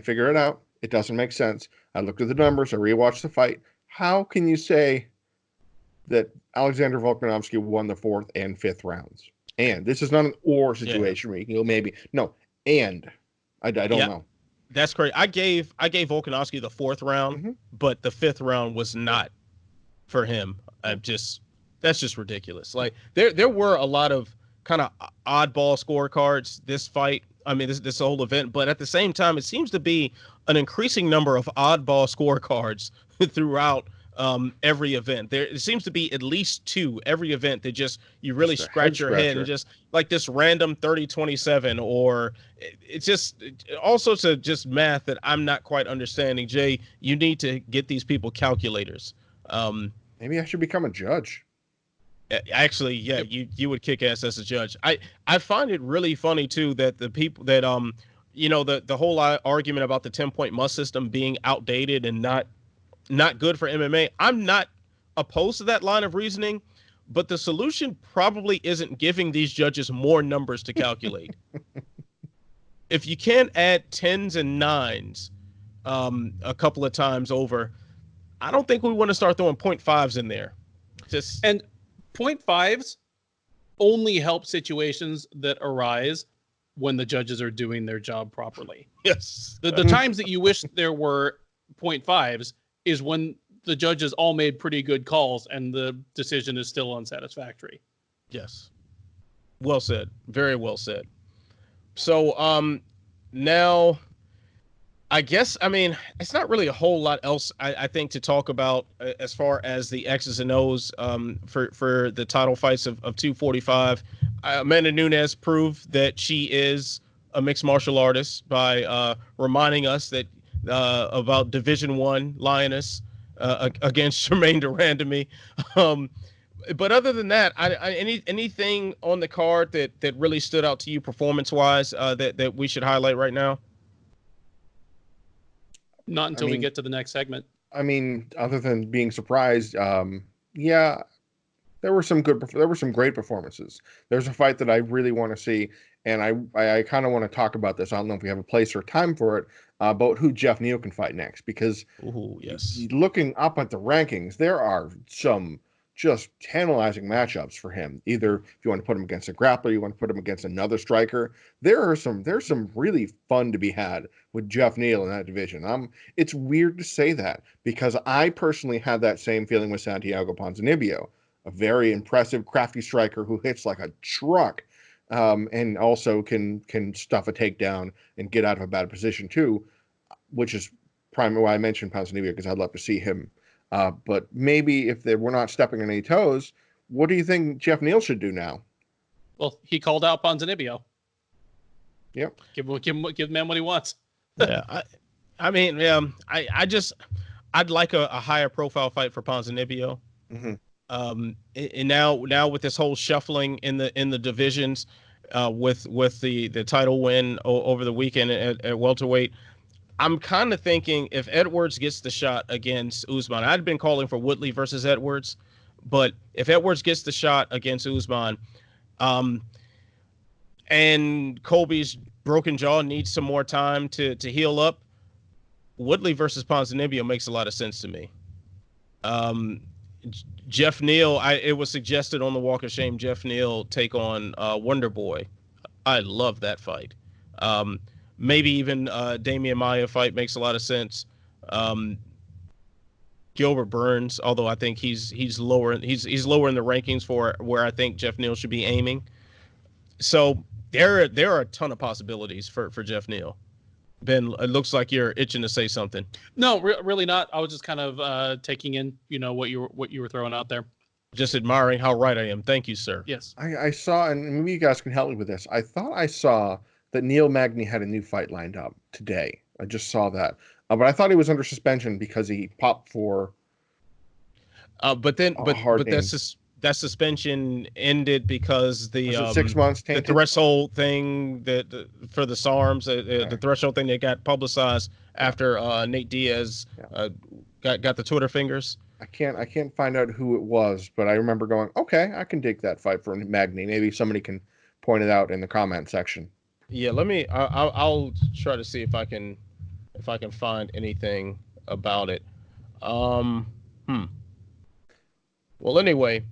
Speaker 3: figure it out. It doesn't make sense. I looked at the numbers. I rewatched the fight. How can you say that Alexander Volkanovski won the 4th and 5th rounds? And this is not an or situation where you can go maybe. No, and I don't know.
Speaker 1: That's correct. I gave Volkanovski the 4th round, but the 5th round was not for him. That's just ridiculous. Like there were a lot of kind of oddball scorecards this fight. I mean, this whole event, but at the same time, it seems to be an increasing number of oddball scorecards throughout every event. There seems to be at least 2 every event that just you really scratch your head and just like this random 30-27, or it's just all sorts of just math that I'm not quite understanding. Jay, you need to get these people calculators.
Speaker 3: Maybe I should become a judge.
Speaker 1: Actually, yeah, you would kick ass as a judge. I find it really funny too that the people that the whole argument about the 10-point must system being outdated and not good for MMA. I'm not opposed to that line of reasoning, but the solution probably isn't giving these judges more numbers to calculate. If you can't add 10s and 9s a couple of times over, I don't think we want to start throwing 0.5s in there.
Speaker 2: And 0.5s only help situations that arise when the judges are doing their job properly.
Speaker 1: Yes.
Speaker 2: The times that you wish there were 0.5s is when the judges all made pretty good calls and the decision is still unsatisfactory.
Speaker 1: Yes. Well said. Very well said. So now I guess, I mean, it's not really a whole lot else, I think, to talk about as far as the X's and O's for the title fights of 245. Amanda Nunes proved that she is a mixed martial artist by reminding us that about Division One Lioness against Jermaine Durandamy. Um, but other than that, anything on the card that really stood out to you performance wise that we should highlight right now?
Speaker 2: Not until we get to the next segment.
Speaker 3: I mean, other than being surprised, yeah, there were some great performances. There's a fight that I really want to see, and I kind of want to talk about this. I don't know if we have a place or time for it, about who Jeff Neal can fight next, because looking up at the rankings, there are some just tantalizing matchups for him. Either if you want to put him against a grappler, you want to put him against another striker. There's some really fun to be had with Jeff Neal in that division. It's weird to say that, because I personally had that same feeling with Santiago Ponzinibbio, a very impressive, crafty striker who hits like a truck, and also can stuff a takedown and get out of a bad position too, which is primarily why I mentioned Ponzinibbio, because I'd love to see him. But maybe if we're not stepping on any toes, what do you think Jeff Neal should do now?
Speaker 2: Well, he called out Ponzinibbio.
Speaker 3: Yep.
Speaker 2: Give the man what he wants.
Speaker 1: Yeah, I mean, I'd like a higher profile fight for Ponzinibbio.
Speaker 3: Mm-hmm.
Speaker 1: And now with this whole shuffling in the divisions, with the title win over the weekend at welterweight, I'm kind of thinking if Edwards gets the shot against Usman, I'd been calling for Woodley versus Edwards, but if Edwards gets the shot against Usman, and Colby's broken jaw needs some more time to heal up, Woodley versus Ponzinibbio makes a lot of sense to me. Jeff Neal, it was suggested on the Walk of Shame, Jeff Neal take on Wonder Boy. I love that fight. Maybe even Damian Maia fight makes a lot of sense. Gilbert Burns, although I think he's lower, he's lower in the rankings for where I think Jeff Neal should be aiming. So there are a ton of possibilities for Jeff Neal. Ben, it looks like you're itching to say something.
Speaker 2: No, really not. I was just kind of taking in, what you were throwing out there.
Speaker 1: Just admiring how right I am. Thank you, sir.
Speaker 2: Yes.
Speaker 3: I saw, and maybe you guys can help me with this. I thought I saw that Neil Magny had a new fight lined up today. I just saw that. But I thought he was under suspension because he popped for
Speaker 1: that suspension ended because the
Speaker 3: 6 months
Speaker 1: the threshold thing for the SARMs, the threshold thing that got publicized after Nate Diaz got the Twitter fingers.
Speaker 3: I can't find out who it was, but I remember going, okay, I can take that fight for Magny. Maybe somebody can point it out in the comment section.
Speaker 1: Yeah, I'll try to see if I can find anything about it. Well, anyway,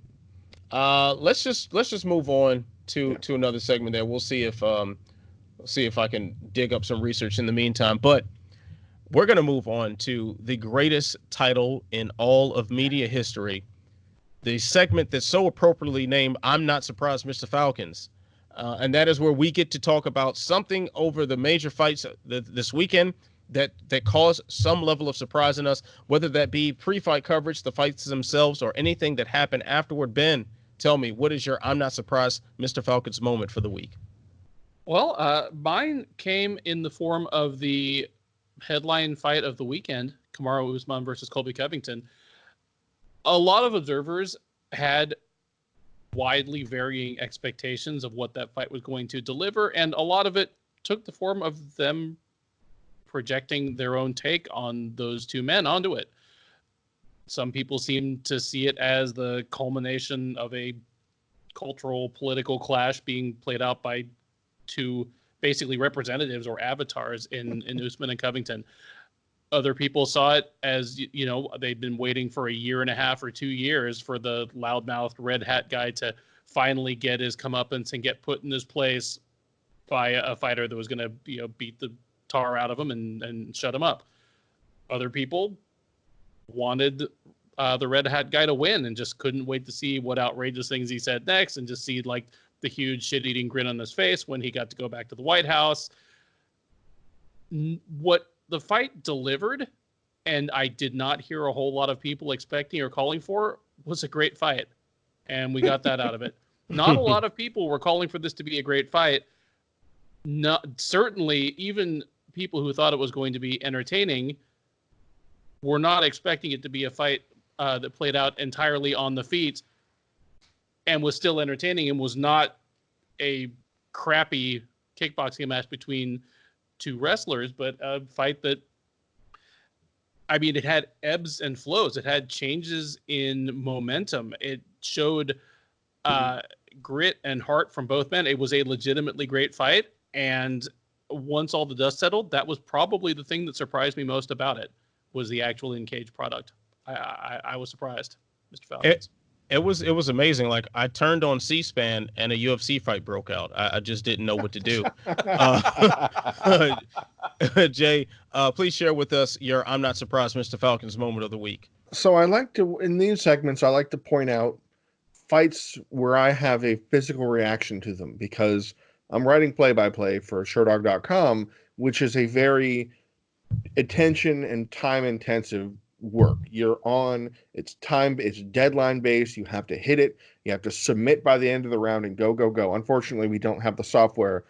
Speaker 1: let's just move on to another segment there. We'll see if I can dig up some research in the meantime. But we're gonna move on to the greatest title in all of media history, the segment that's so appropriately named "I'm Not Surprised, Mr. Falcons." And that is where we get to talk about something over the major fights this weekend that caused some level of surprise in us, whether that be pre-fight coverage, the fights themselves, or anything that happened afterward. Ben, tell me, what is your I'm Not Surprised, Mr. Falcons moment for the week?
Speaker 2: Well, mine came in the form of the headline fight of the weekend, Kamaru Usman versus Colby Covington. A lot of observers had widely varying expectations of what that fight was going to deliver, and a lot of it took the form of them projecting their own take on those two men onto it. Some people seem to see it as the culmination of a cultural political clash being played out by two basically representatives or avatars in Usman and Covington. Other people saw it as, they'd been waiting for a year and a half or 2 years for the loudmouthed red hat guy to finally get his comeuppance and get put in his place by a fighter that was going to, beat the tar out of him and shut him up. Other people wanted the red hat guy to win and just couldn't wait to see what outrageous things he said next, and just see like the huge shit-eating grin on his face when he got to go back to the White House. What the fight delivered, and I did not hear a whole lot of people expecting or calling for, was a great fight. And we got that out of it. Not a lot of people were calling for this to be a great fight. Certainly, even people who thought it was going to be entertaining were not expecting it to be a fight that played out entirely on the feet and was still entertaining and was not a crappy kickboxing match between two wrestlers, but a fight that, I mean, it had ebbs and flows. It had changes in momentum. It showed grit and heart from both men. It was a legitimately great fight. And once all the dust settled, that was probably the thing that surprised me most about it, was the actual in-cage product. I was surprised, Mr. Falcons.
Speaker 1: It was amazing. Like, I turned on C-SPAN and a UFC fight broke out. I just didn't know what to do. Jay, please share with us your I'm not surprised, Mr. Falcons moment of the week.
Speaker 3: So I like to, in these segments, I like to point out fights where I have a physical reaction to them, because I'm writing play-by-play for Sherdog.com, which is a very attention and time-intensive work. You're on, it's deadline based. You have to hit it. You have to submit by the end of the round and go. Unfortunately, we don't have the software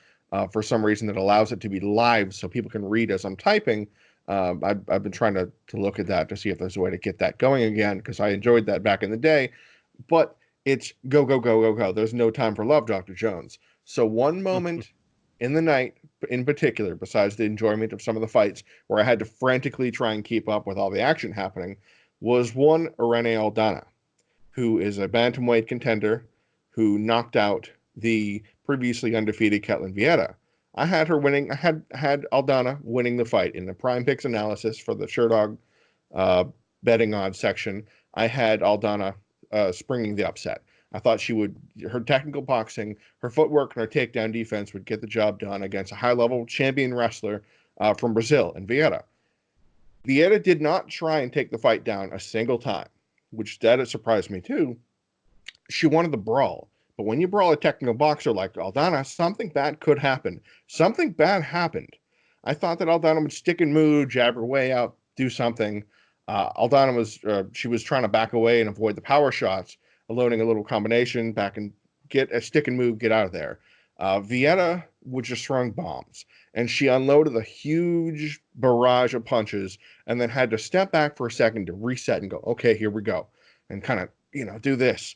Speaker 3: for some reason that allows it to be live so people can read as I'm typing. I've been trying to look at that to see if there's a way to get that going again, because I enjoyed that back in the day. But it's go. There's no time for love, Dr. Jones. So one moment in the night, in particular, besides the enjoyment of some of the fights where I had to frantically try and keep up with all the action happening, was one Irene Aldana, who is a bantamweight contender who knocked out the previously undefeated Ketlen Vieira. I had her winning. I had Aldana winning the fight in the Prime Picks analysis for the Sherdog betting odds section. I had Aldana springing the upset. I thought her technical boxing, her footwork, and her takedown defense would get the job done against a high-level champion wrestler from Brazil, and Vieira. Vieira did not try and take the fight down a single time, which that surprised me too. She wanted the brawl. But when you brawl a technical boxer like Aldana, something bad could happen. Something bad happened. I thought that Aldana would stick and move, jab her way out, do something. Aldana was trying to back away and avoid the power shots, loading a little combination back and get a stick and move, get out of there. Vieira was just throwing bombs, and she unloaded a huge barrage of punches and then had to step back for a second to reset and go, okay, here we go, and kind of, do this.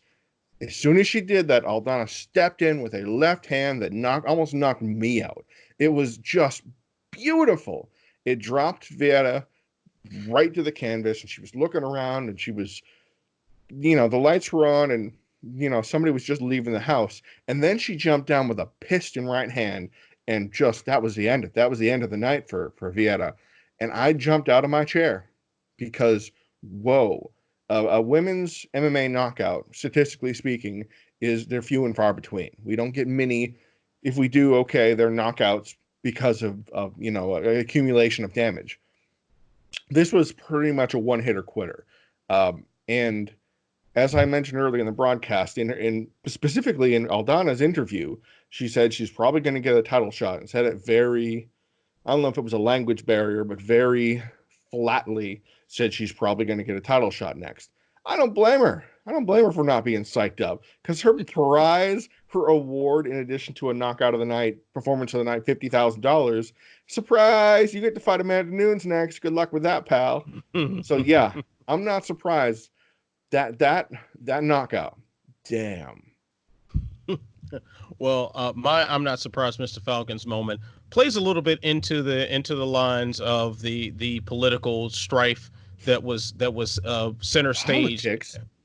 Speaker 3: As soon as she did that, Aldana stepped in with a left hand that almost knocked me out. It was just beautiful. It dropped Vieira right to the canvas, and she was looking around, and she was, the lights were on, and, somebody was just leaving the house. And then she jumped down with a piston right hand, and that was the end of the night for Vieira. And I jumped out of my chair because, whoa. A women's MMA knockout, statistically speaking, they're few and far between. We don't get many. If we do, okay, they're knockouts because of an accumulation of damage. This was pretty much a one-hitter quitter. And as I mentioned earlier in the broadcast, specifically in Aldana's interview, she said she's probably going to get a title shot, and said it very, I don't know if it was a language barrier, but very flatly said she's probably going to get a title shot next. I don't blame her. I don't blame her for not being psyched up, because her prize, her award, in addition to a knockout of the night, performance of the night, $50,000. Surprise! You get to fight Amanda Nunes next. Good luck with that, pal. So yeah, I'm not surprised. That knockout. Damn.
Speaker 1: Well, I'm not surprised, Mr. Falcons moment plays a little bit into the lines of the political strife that was center stage.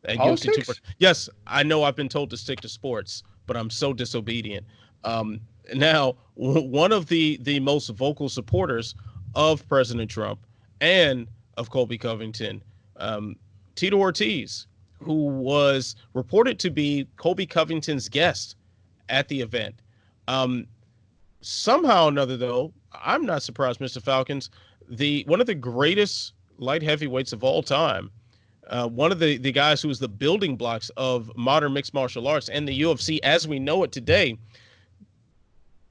Speaker 3: Politics?
Speaker 1: Yes, I know I've been told to stick to sports, but I'm so disobedient. Now, one of the most vocal supporters of President Trump and of Colby Covington, Tito Ortiz, who was reported to be Colby Covington's guest at the event. Somehow or another, though, I'm not surprised, Mr. Falcons, one of the greatest light heavyweights of all time, one of the guys who was the building blocks of modern mixed martial arts and the UFC as we know it today,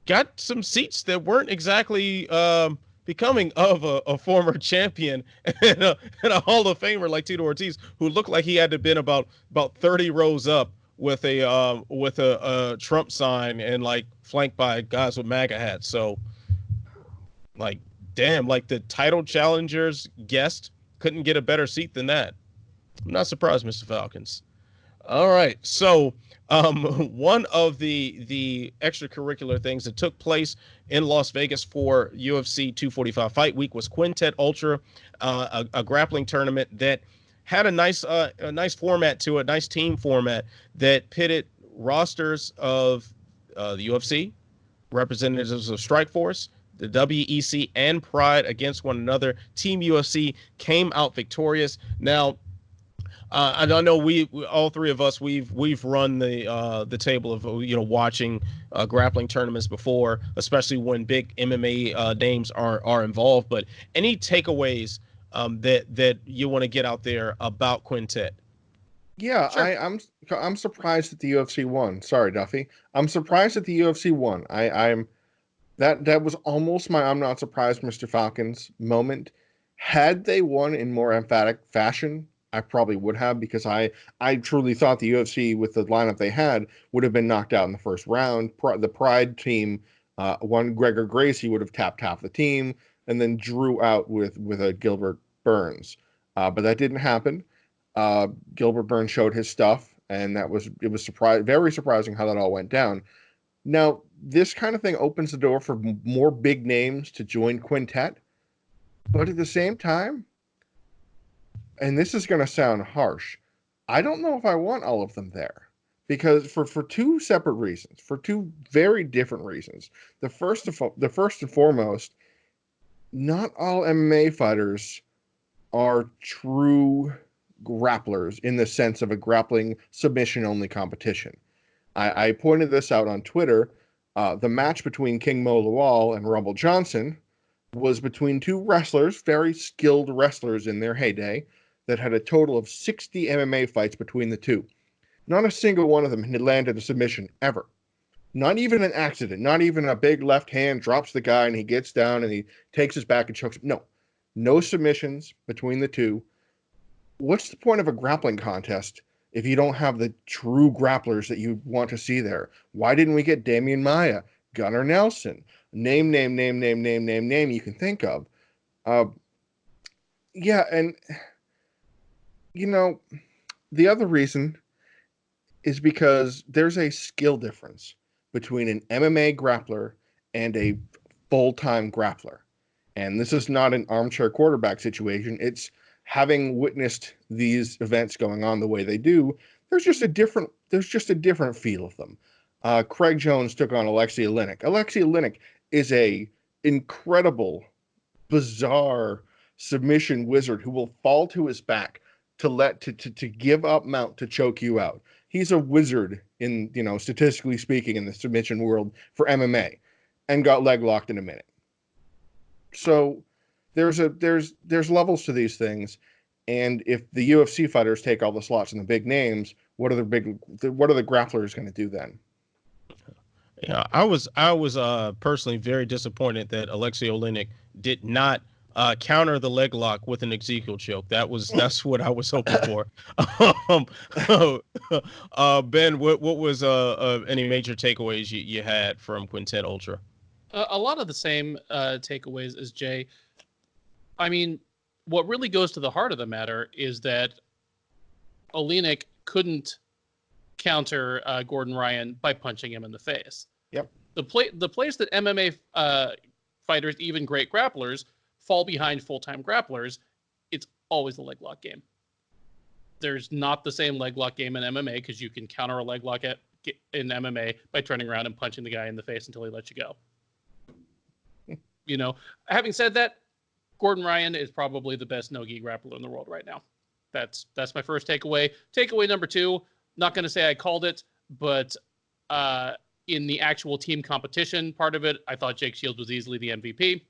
Speaker 1: got some seats that weren't exactly becoming of a former champion and a Hall of Famer like Tito Ortiz, who looked like he had to been about 30 rows up with a Trump sign and like flanked by guys with MAGA hats. So like, damn, like the title challengers guest couldn't get a better seat than that. I'm not surprised, Mr. Falcons. All right. So one of the extracurricular things that took place in Las Vegas for UFC 245 Fight Week was Quintet Ultra, a grappling tournament that had a nice format to it, nice team format that pitted rosters of the UFC, representatives of Strikeforce, the WEC, and Pride against one another. Team UFC came out victorious. Now, I don't know. We all three of us we've run the table of watching grappling tournaments before, especially when big MMA names are involved. But any takeaways that you want to get out there about Quintet?
Speaker 3: Yeah,
Speaker 1: Sure.
Speaker 3: I'm surprised that the UFC won. Sorry, Duffy. I'm surprised that the UFC won. I'm that was almost my I'm not surprised, Mr. Falcons moment. Had they won in more emphatic fashion, I probably would have, because I truly thought the UFC with the lineup they had would have been knocked out in the first round. The Pride team, one Gregor Gracie would have tapped half the team and then drew out with a Gilbert Burns, but that didn't happen. Gilbert Burns showed his stuff, and it was very surprising how that all went down. Now, this kind of thing opens the door for more big names to join Quintet, but at the same time, and this is going to sound harsh, I don't know if I want all of them there, because for two separate reasons, for two very different reasons. The first and foremost, not all MMA fighters are true grapplers in the sense of a grappling submission only competition. I pointed this out on Twitter. The match between King Mo Lawal and Rumble Johnson was between two wrestlers, very skilled wrestlers in their heyday, that had a total of 60 MMA fights between the two. Not a single one of them had landed a submission ever. Not even an accident. Not even a big left hand drops the guy and he gets down and he takes his back and chokes him. No. No submissions between the two. What's the point of a grappling contest if you don't have the true grapplers that you want to see there? Why didn't we get Damian Maia, Gunnar Nelson, name you can think of? Yeah, and the other reason is because there's a skill difference between an MMA grappler and a full-time grappler. And this is not an armchair quarterback situation. It's having witnessed these events going on the way they do, there's just a different feel of them. Craig Jones took on Alexei Oleinik. Alexei Oleinik is a incredible, bizarre submission wizard who will fall to his back to give up mount to choke you out. He's a wizard in, statistically speaking, in the submission world for MMA, and got leg locked in a minute. So there's levels to these things, and if the UFC fighters take all the slots and the big names, what are the grapplers going to do then?
Speaker 1: Yeah, I was personally very disappointed that Alexei Oleinik did not counter the leg lock with an Ezekiel choke. That's what I was hoping for. Ben, what was any major takeaways you had from Quintet Ultra?
Speaker 2: A lot of the same takeaways as Jay. I mean, what really goes to the heart of the matter is that Oleinik couldn't counter Gordon Ryan by punching him in the face.
Speaker 3: Yep.
Speaker 2: The place that MMA fighters, even great grapplers, fall behind full-time grapplers, it's always the leg lock game. There's not the same leg lock game in MMA because you can counter a leg lock in MMA by turning around and punching the guy in the face until he lets you go. Having said that, Gordon Ryan is probably the best no-gi grappler in the world right now. That's my first takeaway. Takeaway number 2, not going to say I called it, but in the actual team competition part of it, I thought Jake Shields was easily the MVP.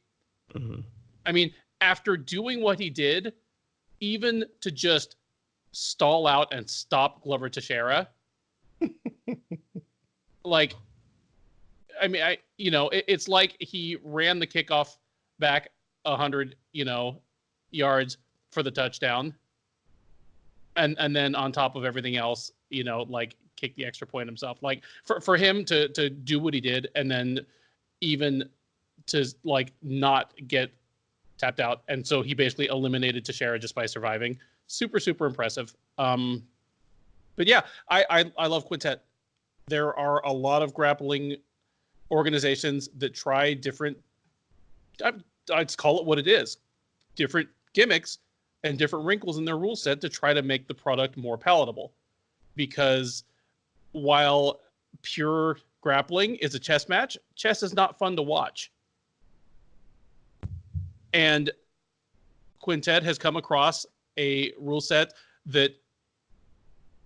Speaker 1: Mm-hmm.
Speaker 2: I mean, after doing what he did, even to just stall out and stop Glover Teixeira, it's like he ran the kickoff back 100, yards for the touchdown. And then on top of everything else, like kick the extra point himself. Like for him to do what he did, and then even to like not get tapped out. And so he basically eliminated Teixeira just by surviving. Super, super impressive. But yeah, I love Quintet. There are a lot of grappling organizations that try different, I'd call it what it is, different gimmicks and different wrinkles in their rule set to try to make the product more palatable. Because while pure grappling is a chess match, chess is not fun to watch. And Quintet has come across a rule set that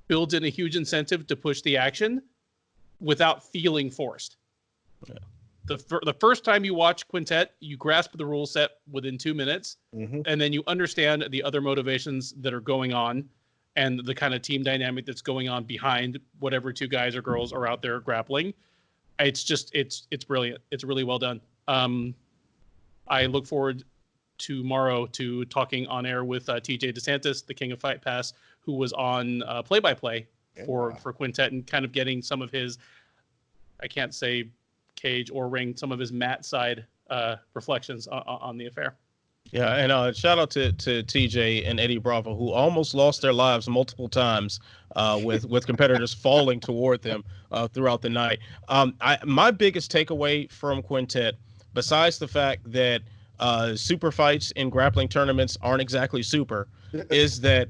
Speaker 2: builds in a huge incentive to push the action without feeling forced. Yeah. The first time you watch Quintet, you grasp the rule set within 2 minutes, and then you understand the other motivations that are going on and the kind of team dynamic that's going on behind whatever two guys or girls are out there grappling. It's brilliant. It's really well done. I look forward tomorrow to talking on air with TJ DeSantis, the King of Fight Pass, who was on play-by-play for Quintet, and kind of getting some of his, I can't say cage or ring, some of his mat side reflections on the affair.
Speaker 1: Yeah, and shout out to TJ and Eddie Bravo, who almost lost their lives multiple times with competitors falling toward them throughout the night. My biggest takeaway from Quintet, besides the fact that super fights in grappling tournaments aren't exactly super, is that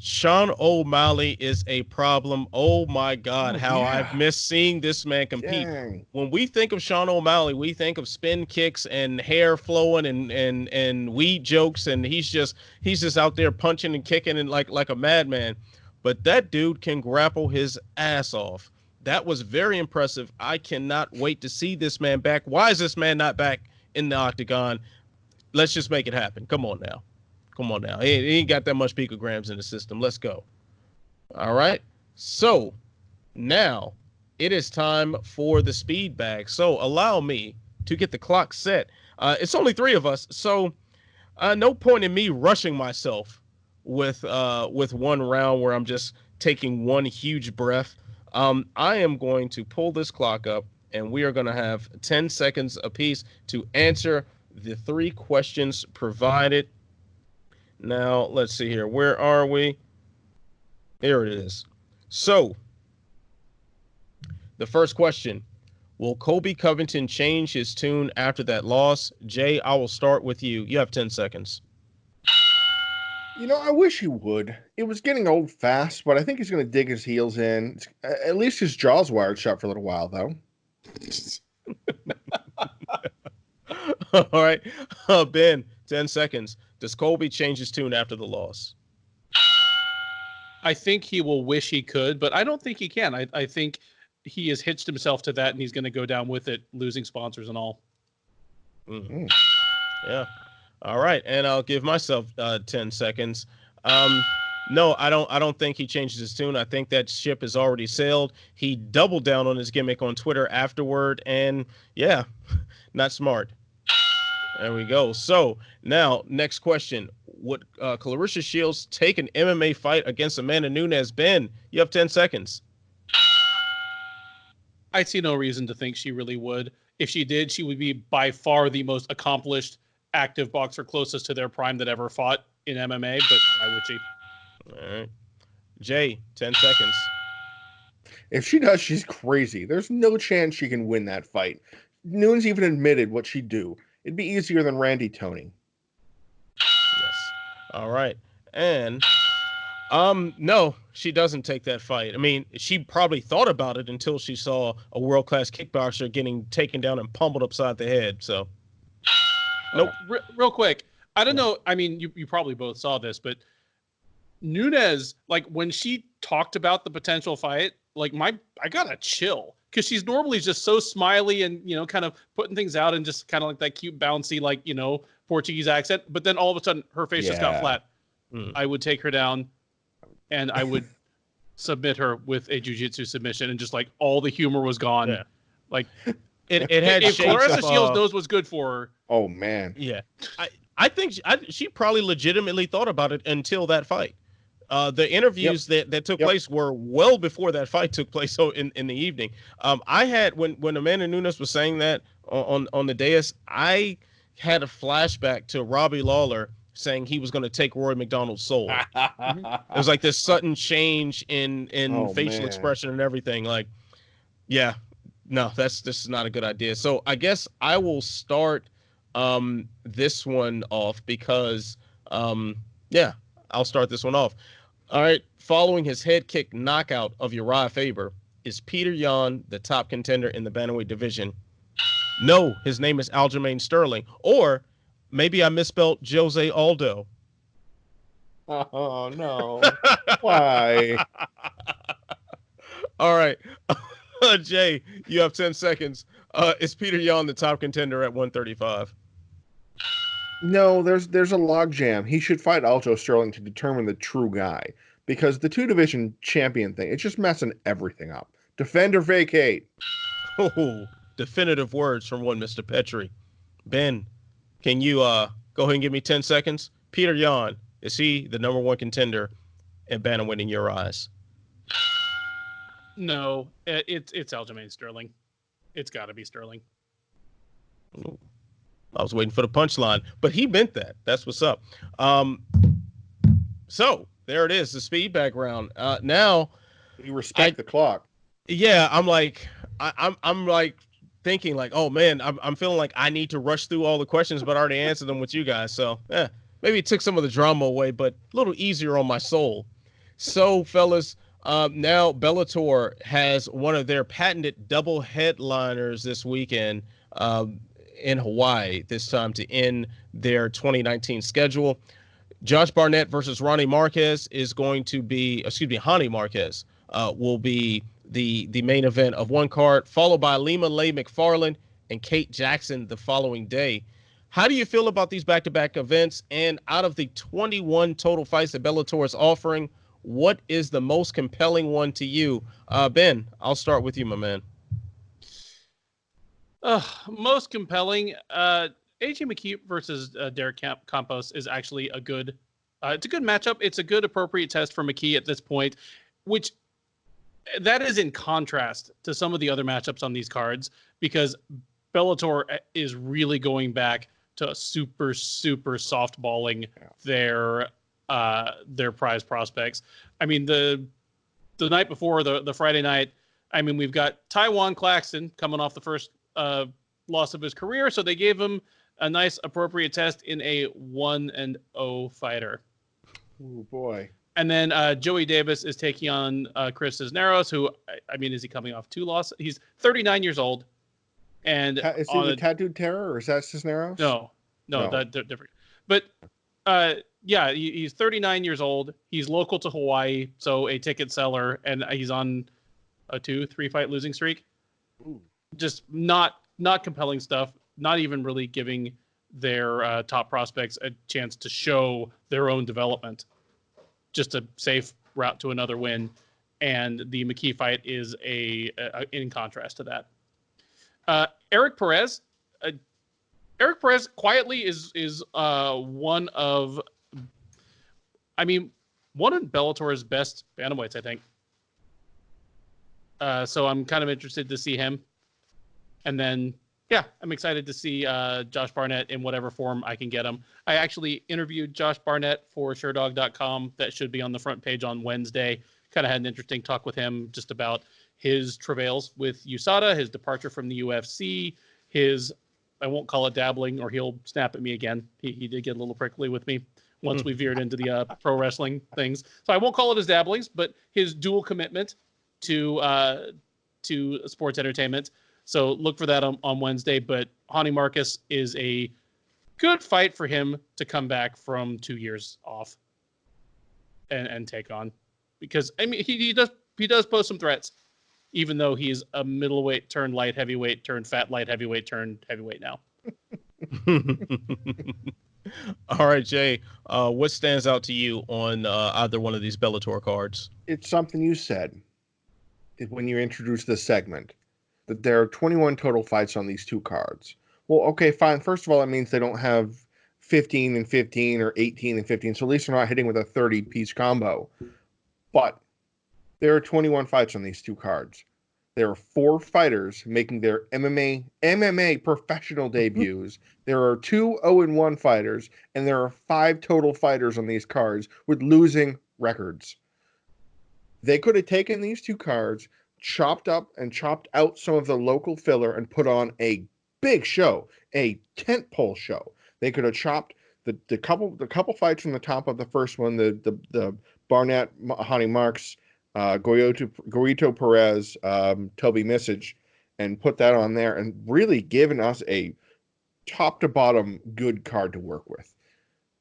Speaker 1: Sean O'Malley is a problem. Oh my God, I've missed seeing this man compete. Dang. When we think of Sean O'Malley, we think of spin kicks and hair flowing and weed jokes, and he's just out there punching and kicking and like a madman. But that dude can grapple his ass off. That was very impressive. I cannot wait to see this man back. Why is this man not back in the octagon? Let's just make it happen. Come on now. He ain't got that much picograms in the system. Let's go. All right. So now it is time for the speed bag. So allow me to get the clock set. It's only 3 of us, so no point in me rushing myself with one round where I'm just taking one huge breath. I am going to pull this clock up, and we are going to have 10 seconds apiece to answer the 3 questions provided. Now, let's see here. Where are we? Here it is. So, the first question, will Colby Covington change his tune after that loss? Jay, I will start with you. You have 10 seconds.
Speaker 3: I wish he would. It was getting old fast, but I think he's going to dig his heels in. At least his jaw's wired shut for a little while, though.
Speaker 1: All right. Ben, 10 seconds. Does Colby change his tune after the loss?
Speaker 2: I think he will wish he could, but I don't think he can. I think he has hitched himself to that, and he's going to go down with it, losing sponsors and all.
Speaker 1: Mm-hmm. Yeah. All right. And I'll give myself 10 seconds. No, I don't think he changes his tune. I think that ship has already sailed. He doubled down on his gimmick on Twitter afterward, and yeah, not smart. There we go. So now, next question. Would Claressa Shields take an MMA fight against Amanda Nunes? Ben, you have 10 seconds.
Speaker 2: I see no reason to think she really would. If she did, she would be by far the most accomplished active boxer closest to their prime that ever fought in MMA, but why would she?
Speaker 1: All right. Jay, 10 seconds.
Speaker 3: If she does, she's crazy. There's no chance she can win that fight. Nunes even admitted what she'd do. It'd be easier than Randy Tony.
Speaker 1: Yes. All right. And no, she doesn't take that fight. I mean, she probably thought about it until she saw a world-class kickboxer getting taken down and pummeled upside the head. So, nope.
Speaker 2: Real quick, I don't know. I mean, you probably both saw this, but Nunes, like when she talked about the potential fight, like I got a chill. Because she's normally just so smiley and, kind of putting things out and just kind of like that cute, bouncy, like, Portuguese accent. But then all of a sudden, her face just got flat. I would take her down and I would submit her with a jiu-jitsu submission, and just like all the humor was gone. Yeah. Like
Speaker 1: it had
Speaker 2: If
Speaker 1: shapes
Speaker 2: Claressa
Speaker 1: of,
Speaker 2: Shields knows what's good for her,
Speaker 3: Oh man.
Speaker 1: yeah, I think she probably legitimately thought about it until that fight. The interviews that took place were well before that fight took place. So in the evening, I had when Amanda Nunes was saying that on the dais, I had a flashback to Robbie Lawler saying he was going to take Roy McDonald's soul. It was like this sudden change in facial expression and everything. Like, yeah, no, this is not a good idea. So I guess I will start this one off because I'll start this one off. All right, following his head kick knockout of Uriah Faber, is Petr Yan the top contender in the bantamweight division? No, his name is Aljamain Sterling. Or maybe I misspelled Jose Aldo.
Speaker 3: Oh no. Why?
Speaker 1: All right. Jay, you have 10 seconds. Is Petr Yan the top contender at 135?
Speaker 3: No, there's a logjam. He should fight Aljo Sterling to determine the true guy. Because the 2-division champion thing, it's just messing everything up. Defend or vacate.
Speaker 1: Oh, definitive words from one Mr. Petri. Ben, can you go ahead and give me 10 seconds? Petr Yan, is he the number one contender in bantamweight in your eyes?
Speaker 2: no, it's Aljamain Sterling. It's got to be Sterling.
Speaker 1: Ooh, I was waiting for the punchline, but he meant that. That's what's up. So there it is, the speed background. Now,
Speaker 3: You respect the clock.
Speaker 1: yeah, I'm like, I'm like thinking like, oh man, I'm feeling like I need to rush through all the questions, but I already answered them with you guys. So maybe it took some of the drama away, but a little easier on my soul. So fellas, now Bellator has one of their patented double headliners this weekend in Hawaii, this time to end their 2019 schedule. Josh Barnett versus Ronnie Marquez is going to be, Hani Marquez will be the main event of one card, followed by Lima Lay McFarland and Kate Jackson the following day. How do you feel about these back-to-back events? And out of the 21 total fights that Bellator is offering, what is the most compelling one to you? Ben, I'll start with you, my man.
Speaker 2: Most compelling, AJ McKee versus Derek Campos is actually a good, it's a good matchup. It's a good appropriate test for McKee at this point, which that is in contrast to some of the other matchups on these cards, because Bellator is really going back to super softballing their prize prospects. I mean, the night before, the Friday night, I mean, we've got Taiwan Claxton coming off the first loss of his career, so they gave him a nice appropriate test in a 1-0 fighter.
Speaker 3: Oh boy.
Speaker 2: And then Joey Davis is taking on Chris Cisneros, who, I mean, is he coming off 2 losses? He's 39 years old. And
Speaker 3: Is he the Tattooed Terror, or is that Cisneros?
Speaker 2: No, they're different. But yeah, he's 39 years old. He's local to Hawaii, so a ticket seller, and he's on a 2-3 fight losing streak.
Speaker 3: Ooh.
Speaker 2: Just not compelling stuff. Not even really giving their top prospects a chance to show their own development. Just a safe route to another win, and the McKee fight is in contrast to that. Eric Perez quietly is one of Bellator's best bantamweights, I think. So I'm kind of interested to see him. And then, yeah, I'm excited to see Josh Barnett in whatever form I can get him. I actually interviewed Josh Barnett for SureDog.com. That should be on the front page on Wednesday. Kind of had an interesting talk with him just about his travails with USADA, his departure from the UFC, I won't call it dabbling, or he'll snap at me again. He did get a little prickly with me once we veered into the pro wrestling things. So I won't call it his dabblings, but his dual commitment to sports entertainment. So look for that on Wednesday. But Hani Marquez is a good fight for him to come back from 2 years off and take on, because I mean he does pose some threats, even though he's a middleweight turned light heavyweight turned fat light heavyweight turned heavyweight now.
Speaker 1: All right, Jay, what stands out to you on either one of these Bellator cards?
Speaker 3: It's something you said when you introduced this segment. that there are 21 total fights on these two cards. Well, okay, fine. First of all, it means they don't have 15 and 15 or 18 and 15, so at least they're not hitting with a 30-piece combo. But there are 21 fights on these two cards. There are 4 fighters making their MMA professional debuts. There are 2 0-1 fighters, and there are 5 total fighters on these cards with losing records. They could have taken these 2 cards, chopped up and chopped out some of the local filler, and put on a big show, a tentpole show. They could have chopped the couple fights from the top of the first one, the Barnett, Hani Marks, Gorito Perez, Toby Misich, and put that on there and really given us a top to bottom good card to work with.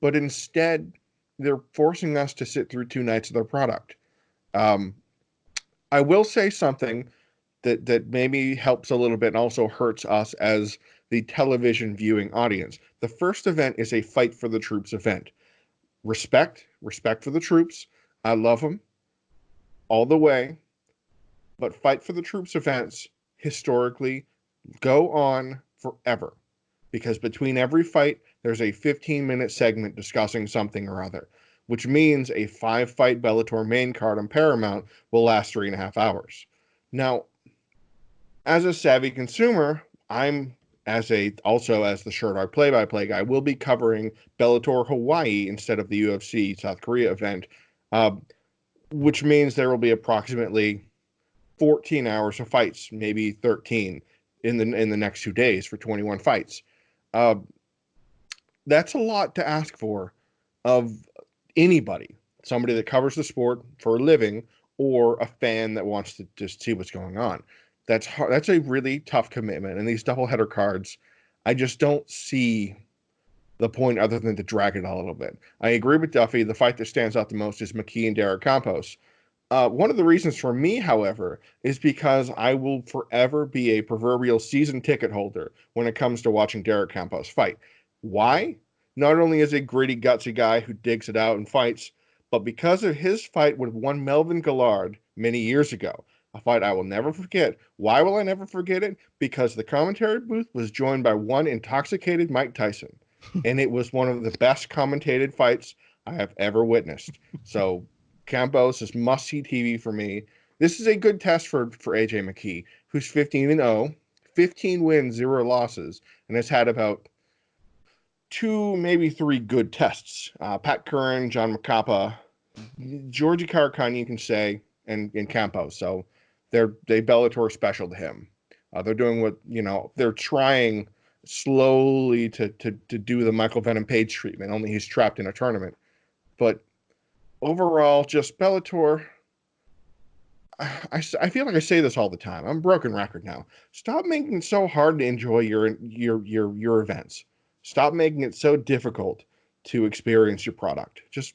Speaker 3: But instead, they're forcing us to sit through 2 nights of their product. I will say something that maybe helps a little bit and also hurts us as the television viewing audience. The first event is a fight for the troops event. Respect for the troops. I love them all the way. But fight for the troops events historically go on forever, because between every fight, there's a 15-minute segment discussing something or other, which means a 5-fight Bellator main card on Paramount will last 3.5 hours. Now, as a savvy consumer, I'm also as the Sherdog play-by-play guy, will be covering Bellator Hawaii instead of the UFC South Korea event, which means there will be approximately 14 hours of fights, maybe 13 in the next 2 days for 21 fights. That's a lot to ask for of anybody, somebody that covers the sport for a living or a fan that wants to just see what's going on. That's hard. That's a really tough commitment. And these doubleheader cards, I just don't see the point other than to drag it a little bit. I agree with Duffy. The fight that stands out the most is McKee and Derek Campos. One of the reasons for me, however, is because I will forever be a proverbial season ticket holder when it comes to watching Derek Campos fight. Why? Not only is he a gritty, gutsy guy who digs it out and fights, but because of his fight with one Melvin Gillard many years ago, a fight I will never forget. Why will I never forget it? Because the commentary booth was joined by one intoxicated Mike Tyson, and it was one of the best commentated fights I have ever witnessed. So Campos is must-see TV for me. This is a good test for AJ McKee, who's 15-0, 15 wins, 0 losses, and has had about 2, maybe 3 good tests. Pat Curran, John McCapa, Georgie Karakhan, you can say, and Campos. So they Bellator special to him. They're doing what, they're trying slowly to do the Michael Venom Page treatment, only he's trapped in a tournament. But overall, just Bellator, I feel like I say this all the time. I'm a broken record now. Stop making it so hard to enjoy your events. Stop making it so difficult to experience your product. Just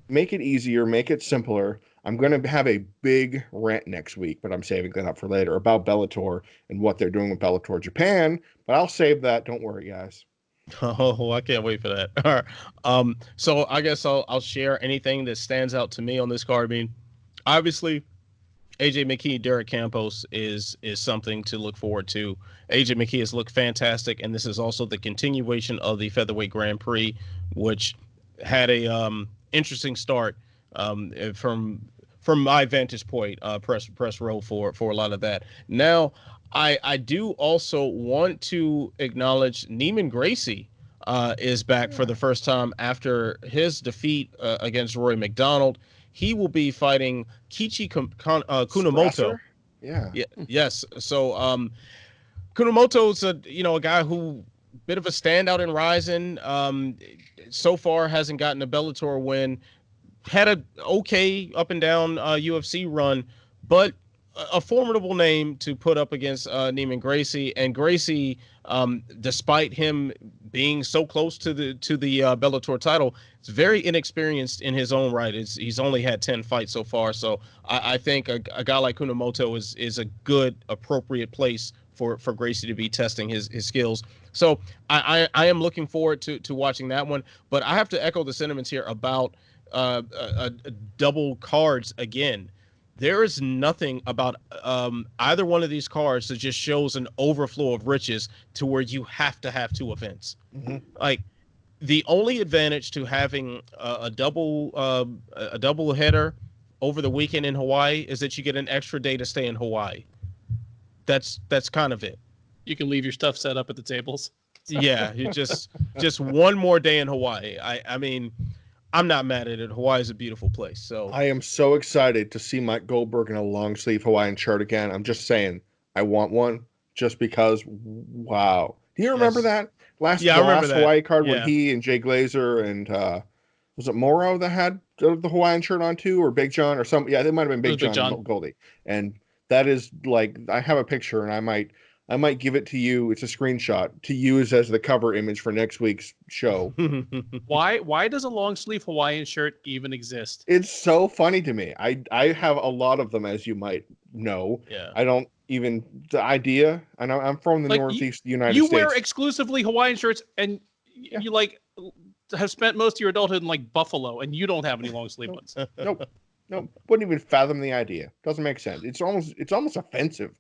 Speaker 3: make it easier, make it simpler. I'm going to have a big rant next week, but I'm saving that up for later, about Bellator and what they're doing with Bellator Japan. But I'll save that. Don't worry, guys.
Speaker 1: Oh, I can't wait for that. All right. So I guess I'll share anything that stands out to me on this card. I mean, obviously, AJ McKee, Derek Campos is something to look forward to. AJ McKee has looked fantastic, and this is also the continuation of the Featherweight Grand Prix, which had a interesting start from my vantage point, press row for a lot of that. Now, I do also want to acknowledge Neiman Gracie is back for the first time after his defeat against Rory McDonald. He will be fighting Kichi Kunamoto.
Speaker 3: Yeah.
Speaker 1: Yes. So Kunamoto's a guy who bit of a standout in Rising. So far hasn't gotten a Bellator win. Had a okay up and down UFC run, but a formidable name to put up against Neiman Gracie. And Gracie, despite him being so close to the Bellator title, is very inexperienced in his own right. He's only had 10 fights so far. So I think a guy like Kunamoto is a good, appropriate place for Gracie to be testing his skills. So I am looking forward to watching that one. But I have to echo the sentiments here about double cards again. there is nothing about either one of these cards that just shows an overflow of riches to where you have to have two events.
Speaker 3: Mm-hmm.
Speaker 1: Like the only advantage to having a double header over the weekend in Hawaii is that you get an extra day to stay in Hawaii. That's kind of it.
Speaker 2: You can leave your stuff set up at the tables.
Speaker 1: Yeah, you just one more day in Hawaii. I mean, I'm not mad at it. Hawaii is a beautiful place. So
Speaker 3: I am so excited to see Mike Goldberg in a long sleeve Hawaiian shirt again. I'm just saying, I want one just because. Wow, do you remember that last Hawaii card when he and Jay Glazer and was it Morrow that had the Hawaiian shirt on too, or Big John or some? Yeah, it might have been Big John Goldie. And that is like, I have a picture, and I might give it to you. It's a screenshot to use as the cover image for next week's show.
Speaker 2: Why does a long sleeve Hawaiian shirt even exist?
Speaker 3: It's so funny to me. I have a lot of them, as you might know.
Speaker 1: Yeah.
Speaker 3: I don't even the idea. And I'm from the Northeast United States.
Speaker 2: You wear exclusively Hawaiian shirts, and you like have spent most of your adulthood in like Buffalo, and you don't have any long sleeve ones.
Speaker 3: Nope. Wouldn't even fathom the idea. Doesn't make sense. It's almost offensive.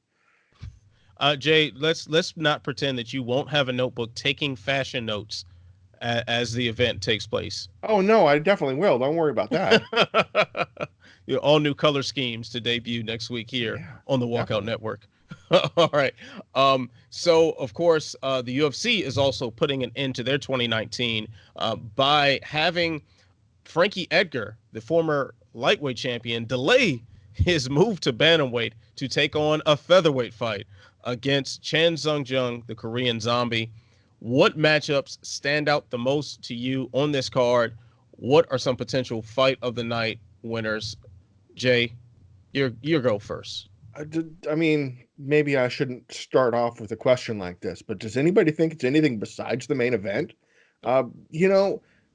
Speaker 1: Jay, let's not pretend that you won't have a notebook taking fashion notes as the event takes place.
Speaker 3: Oh no, I definitely will. Don't worry about that.
Speaker 1: All new color schemes to debut next week here on the Walkout Network. All right. So of course, the UFC is also putting an end to their 2019 by having Frankie Edgar, the former lightweight champion, delay his move to bantamweight to take on a featherweight fight against Chan Sung Jung, the Korean Zombie. What matchups stand out the most to you on this card? What are some potential fight of the night winners? Jay, you go first.
Speaker 3: I mean, maybe I shouldn't start off with a question like this, but does anybody think it's anything besides the main event?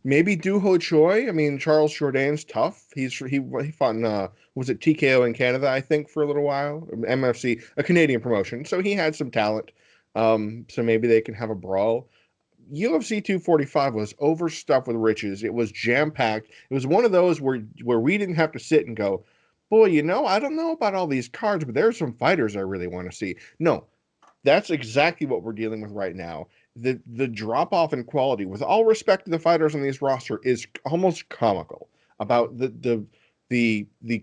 Speaker 3: Maybe Doo Ho Choi. I mean, Charles Jourdain's tough. He fought in was it TKO in Canada, I think, for a little while. MFC, a Canadian promotion. So he had some talent. So maybe they can have a brawl. UFC 245 was overstuffed with riches. It was jam-packed. It was one of those where we didn't have to sit and go, boy, I don't know about all these cards, but there's some fighters I really want to see. No, that's exactly what we're dealing with right now. The drop-off in quality, with all respect to the fighters on this roster, is almost comical about the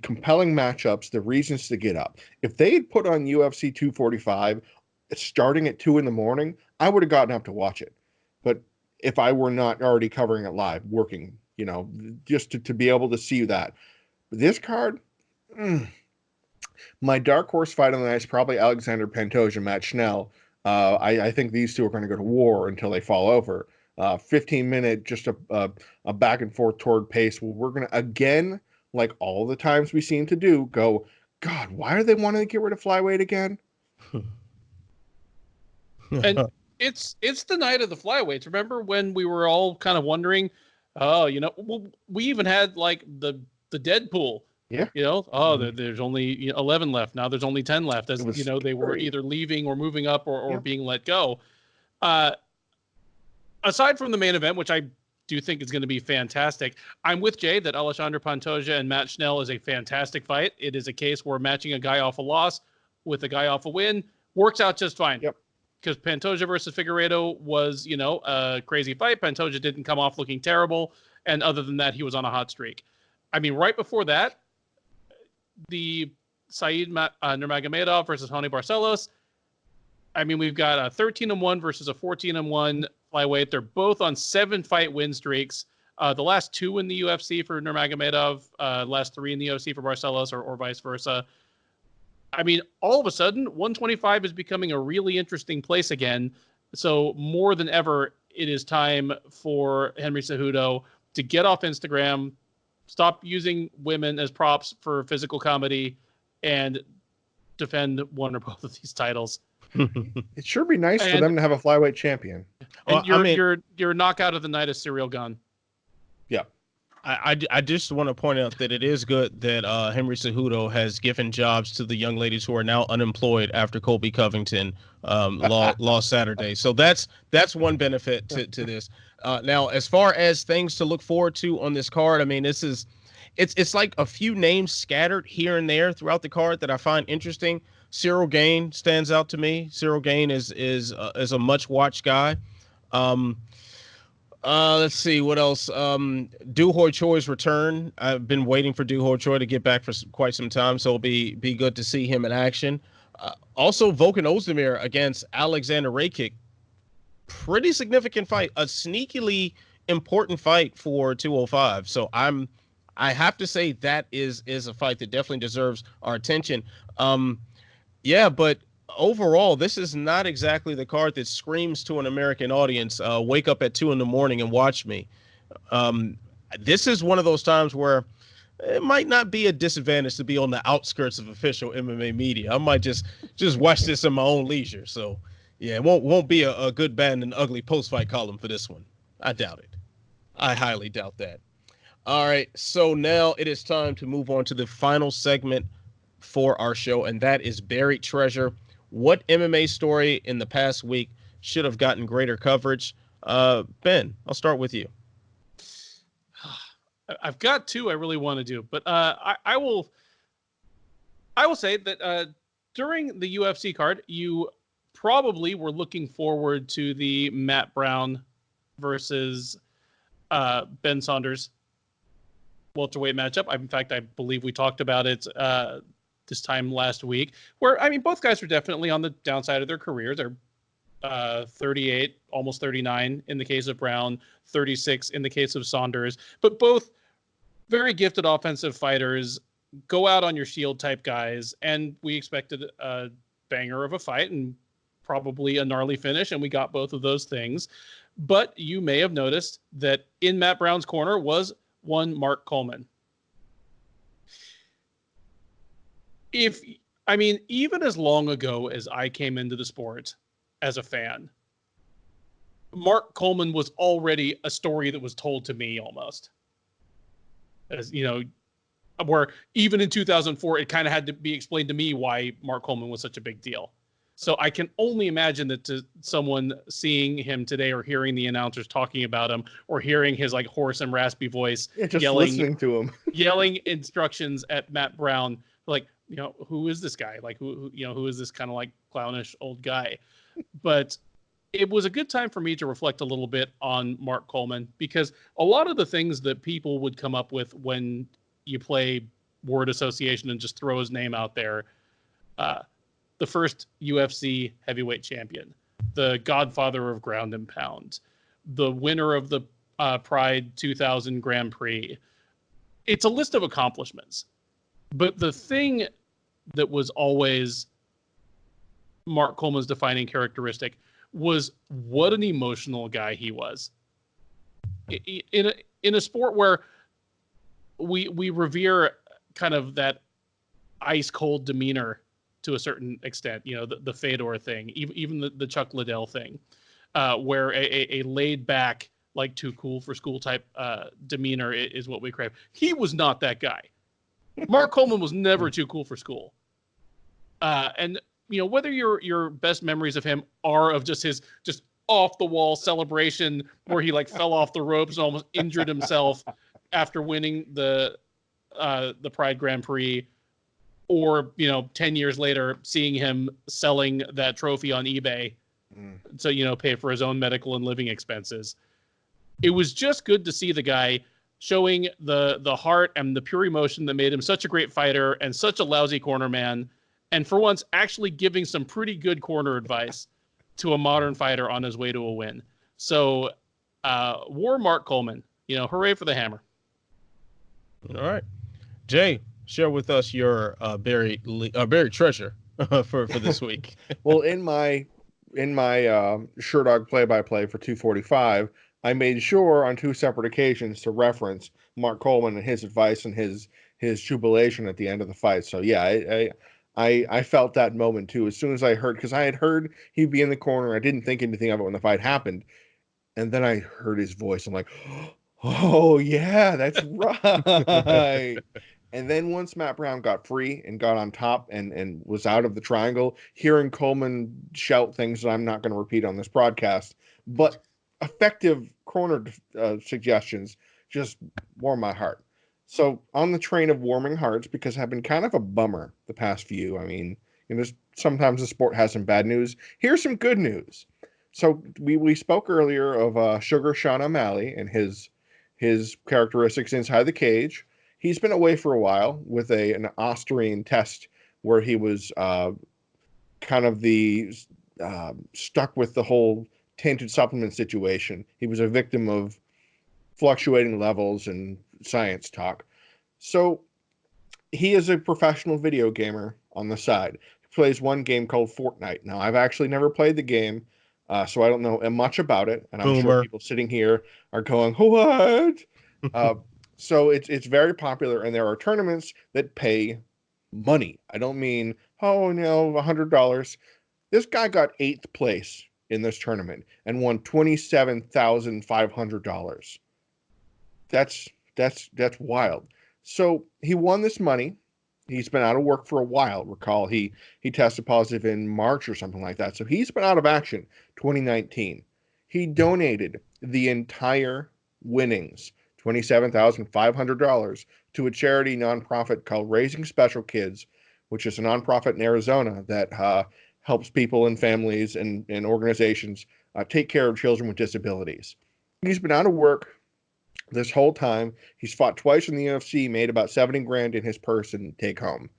Speaker 3: compelling matchups, the reasons to get up. If they had put on UFC 245 starting at 2 a.m, I would have gotten up to watch it. But if I were not already covering it live, working, just to be able to see that. This card, my dark horse fight on the night is probably Alexander Pantoja, Matt Schnell. I think these two are going to go to war until they fall over. 15-minute, just a back and forth toward pace. We're going to, again, like all the times we seem to do, go, God, why are they wanting to get rid of flyweight again?
Speaker 2: And it's the night of the flyweights. Remember when we were all kind of wondering, we even had like the Deadpool.
Speaker 3: Yeah.
Speaker 2: There's only 11 left. Now there's only 10 left. As they were either leaving or moving up or being let go. Aside from the main event, which I do think is going to be fantastic, I'm with Jay that Alexander Pantoja and Matt Schnell is a fantastic fight. It is a case where matching a guy off a loss with a guy off a win works out just fine.
Speaker 3: Yep.
Speaker 2: Because Pantoja versus Figueiredo was, a crazy fight. Pantoja didn't come off looking terrible. And other than that, he was on a hot streak. I mean, right before that, the Said Nurmagomedov versus Tony Barcelos. I mean, we've got a 13-1 versus a 14-1 flyweight. They're both on 7-fight win streaks. The last 2 in the UFC for Nurmagomedov, last 3 in the UFC for Barcelos, or vice versa. I mean, all of a sudden, 125 is becoming a really interesting place again. So more than ever, it is time for Henry Cejudo to get off Instagram, stop using women as props for physical comedy, and defend one or both of these titles.
Speaker 3: It sure be nice for them to have a flyweight champion.
Speaker 2: And your knockout of the night is Cyril Gane.
Speaker 3: Yeah.
Speaker 1: I just want to point out that it is good that Henry Cejudo has given jobs to the young ladies who are now unemployed after Colby Covington lost Saturday. So that's one benefit to this. Now, as far as things to look forward to on this card, I mean, it's it's like a few names scattered here and there throughout the card that I find interesting. Cyril Gane stands out to me. Cyril Gane is a much watched guy. Let's see what else. Du Hoi Choi's return. I've been waiting for Du Hoi Choi to get back for quite some time, so it'll be good to see him in action. Also, Volkan Ozdemir against Alexander Rakic. Pretty significant fight, a sneakily important fight for 205. So I have to say that is a fight that definitely deserves our attention. Yeah, but overall, this is not exactly the card that screams to an American audience, wake up at 2 a.m. and watch me. This is one of those times where it might not be a disadvantage to be on the outskirts of official MMA media. I might just watch this in my own leisure. So yeah, it won't be a good, bad, and ugly post-fight column for this one. I doubt it. I highly doubt that. All right, so now it is time to move on to the final segment for our show, and that is Buried Treasure. What MMA story in the past week should have gotten greater coverage? Ben, I'll start with you.
Speaker 2: I've got two I really want to do, but I will say that during the UFC card, you probably were looking forward to the Matt Brown versus Ben Saunders welterweight matchup. In fact, I believe we talked about it this time last week, where, I mean, both guys are definitely on the downside of their careers. They're 38, almost 39 in the case of Brown, 36 in the case of Saunders, but both very gifted offensive fighters, go out on your shield type guys, and we expected a banger of a fight and probably a gnarly finish, and we got both of those things. But you may have noticed that in Matt Brown's corner was one Mark Coleman. Even as long ago as I came into the sport as a fan, Mark Coleman was already a story that was told to me almost. As you know, where even in 2004, it kind of had to be explained to me why Mark Coleman was such a big deal. So I can only imagine that to someone seeing him today or hearing the announcers talking about him or hearing his like hoarse and raspy voice,
Speaker 3: just listening to him,
Speaker 2: yelling instructions at Matt Brown, like, you know, who is this guy? Like, who is this kind of like clownish old guy? But it was a good time for me to reflect a little bit on Mark Coleman, because a lot of the things that people would come up with when you play word association and just throw his name out there, the first UFC heavyweight champion, the godfather of ground and pound, the winner of the Pride 2000 Grand Prix. It's a list of accomplishments. But the thing that was always Mark Coleman's defining characteristic was what an emotional guy he was. In a sport where we revere kind of that ice cold demeanor to a certain extent, you know, the Fedor thing, even the Chuck Liddell thing, where a laid back, like too cool for school type demeanor is what we crave. He was not that guy. Mark Coleman was never too cool for school. And, you know, whether your best memories of him are of just his just off the wall celebration where he like fell off the ropes and almost injured himself after winning the Pride Grand Prix, or, you know, 10 years later, seeing him selling that trophy on eBay to, you know, pay for his own medical and living expenses. It was just good to see the guy showing the heart and the pure emotion that made him such a great fighter and such a lousy corner man. And for once, actually giving some pretty good corner advice to a modern fighter on his way to a win. So, War Mark Coleman, you know, hooray for the hammer.
Speaker 1: All right. Jay, share with us your buried treasure for this week.
Speaker 3: Well, in my Sherdog play-by-play for 245, I made sure on two separate occasions to reference Mark Coleman and his advice and his jubilation at the end of the fight. So yeah, I felt that moment too. As soon as I heard, because I had heard he'd be in the corner, I didn't think anything of it when the fight happened, and then I heard his voice. I'm like, oh yeah, that's right. And then once Matt Brown got free and got on top and was out of the triangle, hearing Coleman shout things that I'm not going to repeat on this broadcast, but effective corner suggestions just warm my heart. So on the train of warming hearts, because I've been kind of a bummer the past few. I mean, sometimes the sport has some bad news. Here's some good news. So we spoke earlier of Sugar Sean O'Malley and his characteristics inside the cage. He's been away for a while with an Austrian test where he was kind of stuck with the whole tainted supplement situation. He was a victim of fluctuating levels and science talk. So he is a professional video gamer on the side. He plays one game called Fortnite. Now, I've actually never played the game, so I don't know much about it. And I'm sure people sitting here are going, what? So it's very popular, and there are tournaments that pay money. I don't mean, $100. This guy got 8th place in this tournament and won $27,500. That's wild. So he won this money. He's been out of work for a while. Recall he tested positive in March or something like that. So he's been out of action 2019. He donated the entire winnings, $27,500, to a charity nonprofit called Raising Special Kids, which is a nonprofit in Arizona that helps people and families and organizations take care of children with disabilities. He's been out of work this whole time. He's fought twice in the UFC, made about 70 grand in his purse and take home.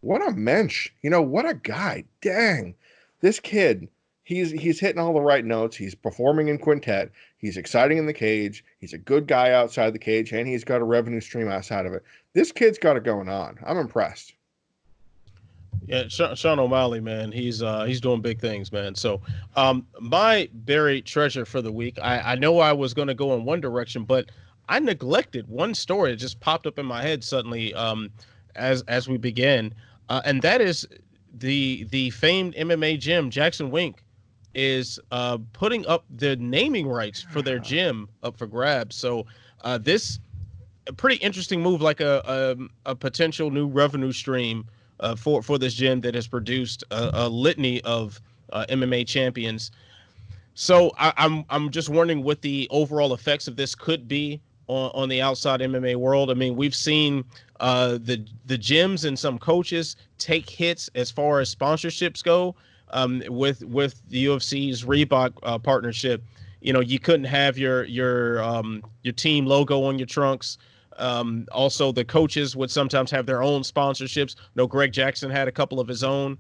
Speaker 3: What a mensch. What a guy. Dang. This kid, he's hitting all the right notes. He's performing in Quintet. He's exciting in the cage. He's a good guy outside the cage, and he's got a revenue stream outside of it. This kid's got it going on. I'm impressed.
Speaker 1: Yeah, Sean O'Malley, man, he's doing big things, man. So my buried treasure for the week, I know I was going to go in one direction, but I neglected one story that just popped up in my head suddenly as we began, and that is the famed MMA gym Jackson-Wink is putting up the naming rights for their gym up for grabs. So this a pretty interesting move, like a potential new revenue stream for this gym that has produced a litany of MMA champions. So I'm just wondering what the overall effects of this could be on the outside MMA world. I mean, we've seen the gyms and some coaches take hits as far as sponsorships go. With the UFC's Reebok partnership, you couldn't have your team logo on your trunks. Also, the coaches would sometimes have their own sponsorships. Greg Jackson had a couple of his own.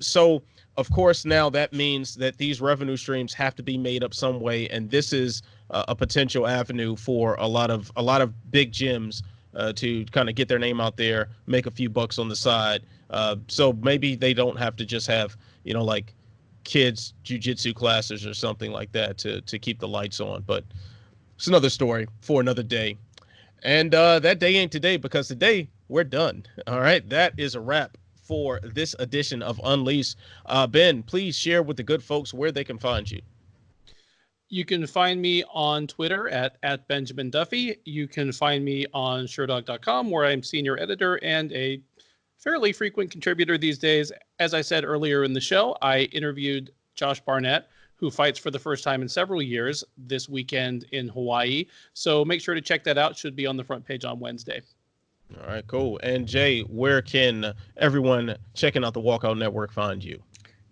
Speaker 1: So, of course, now that means that these revenue streams have to be made up some way, and this is a potential avenue for a lot of big gyms to kind of get their name out there, make a few bucks on the side. So maybe they don't have to just have like kids jiu-jitsu classes or something like that to keep the lights on. But it's another story for another day. And that day ain't today, because today we're done. All right. That is a wrap for this edition of Unleashed. Ben, please share with the good folks where they can find you.
Speaker 2: You can find me on Twitter at Benjamin Duffy. You can find me on Sherdog.com, where I'm senior editor and a fairly frequent contributor these days. As I said earlier in the show, I interviewed Josh Barnett, who fights for the first time in several years this weekend in Hawaii. So make sure to check that out. Should be on the front page on Wednesday.
Speaker 1: All right, cool. And Jay, where can everyone checking out the Walkout Network find you?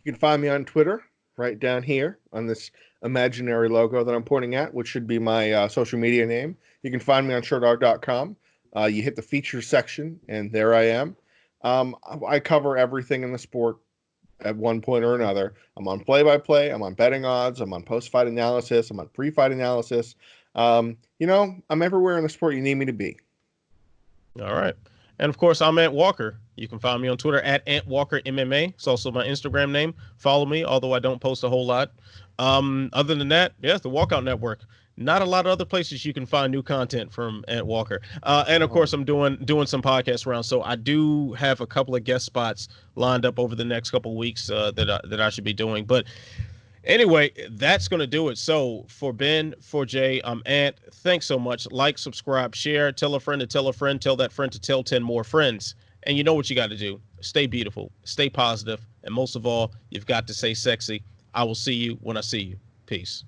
Speaker 3: You can find me on Twitter, right down here on this imaginary logo that I'm pointing at, which should be my social media name. You can find me on Sherdog.com. You hit the features section, and there I am. I cover everything in the sport at one point or another. I'm on play-by-play. I'm on betting odds. I'm on post-fight analysis. I'm on pre-fight analysis. I'm everywhere in the sport you need me to be.
Speaker 1: All right. And, of course, I'm Ant Walker. You can find me on Twitter at AntWalkerMMA. It's also my Instagram name. Follow me, although I don't post a whole lot. Other than that, yes, the Walkout Network. Not a lot of other places you can find new content from Ant Walker. And, of course, I'm doing some podcast rounds. So I do have a couple of guest spots lined up over the next couple of weeks that I should be doing. But anyway, that's going to do it. So for Ben, for Jay, I'm Ant. Thanks so much. Like, subscribe, share, tell a friend to tell a friend, tell that friend to tell 10 more friends. And you know what you got to do. Stay beautiful, stay positive, and most of all, you've got to stay sexy. I will see you when I see you. Peace.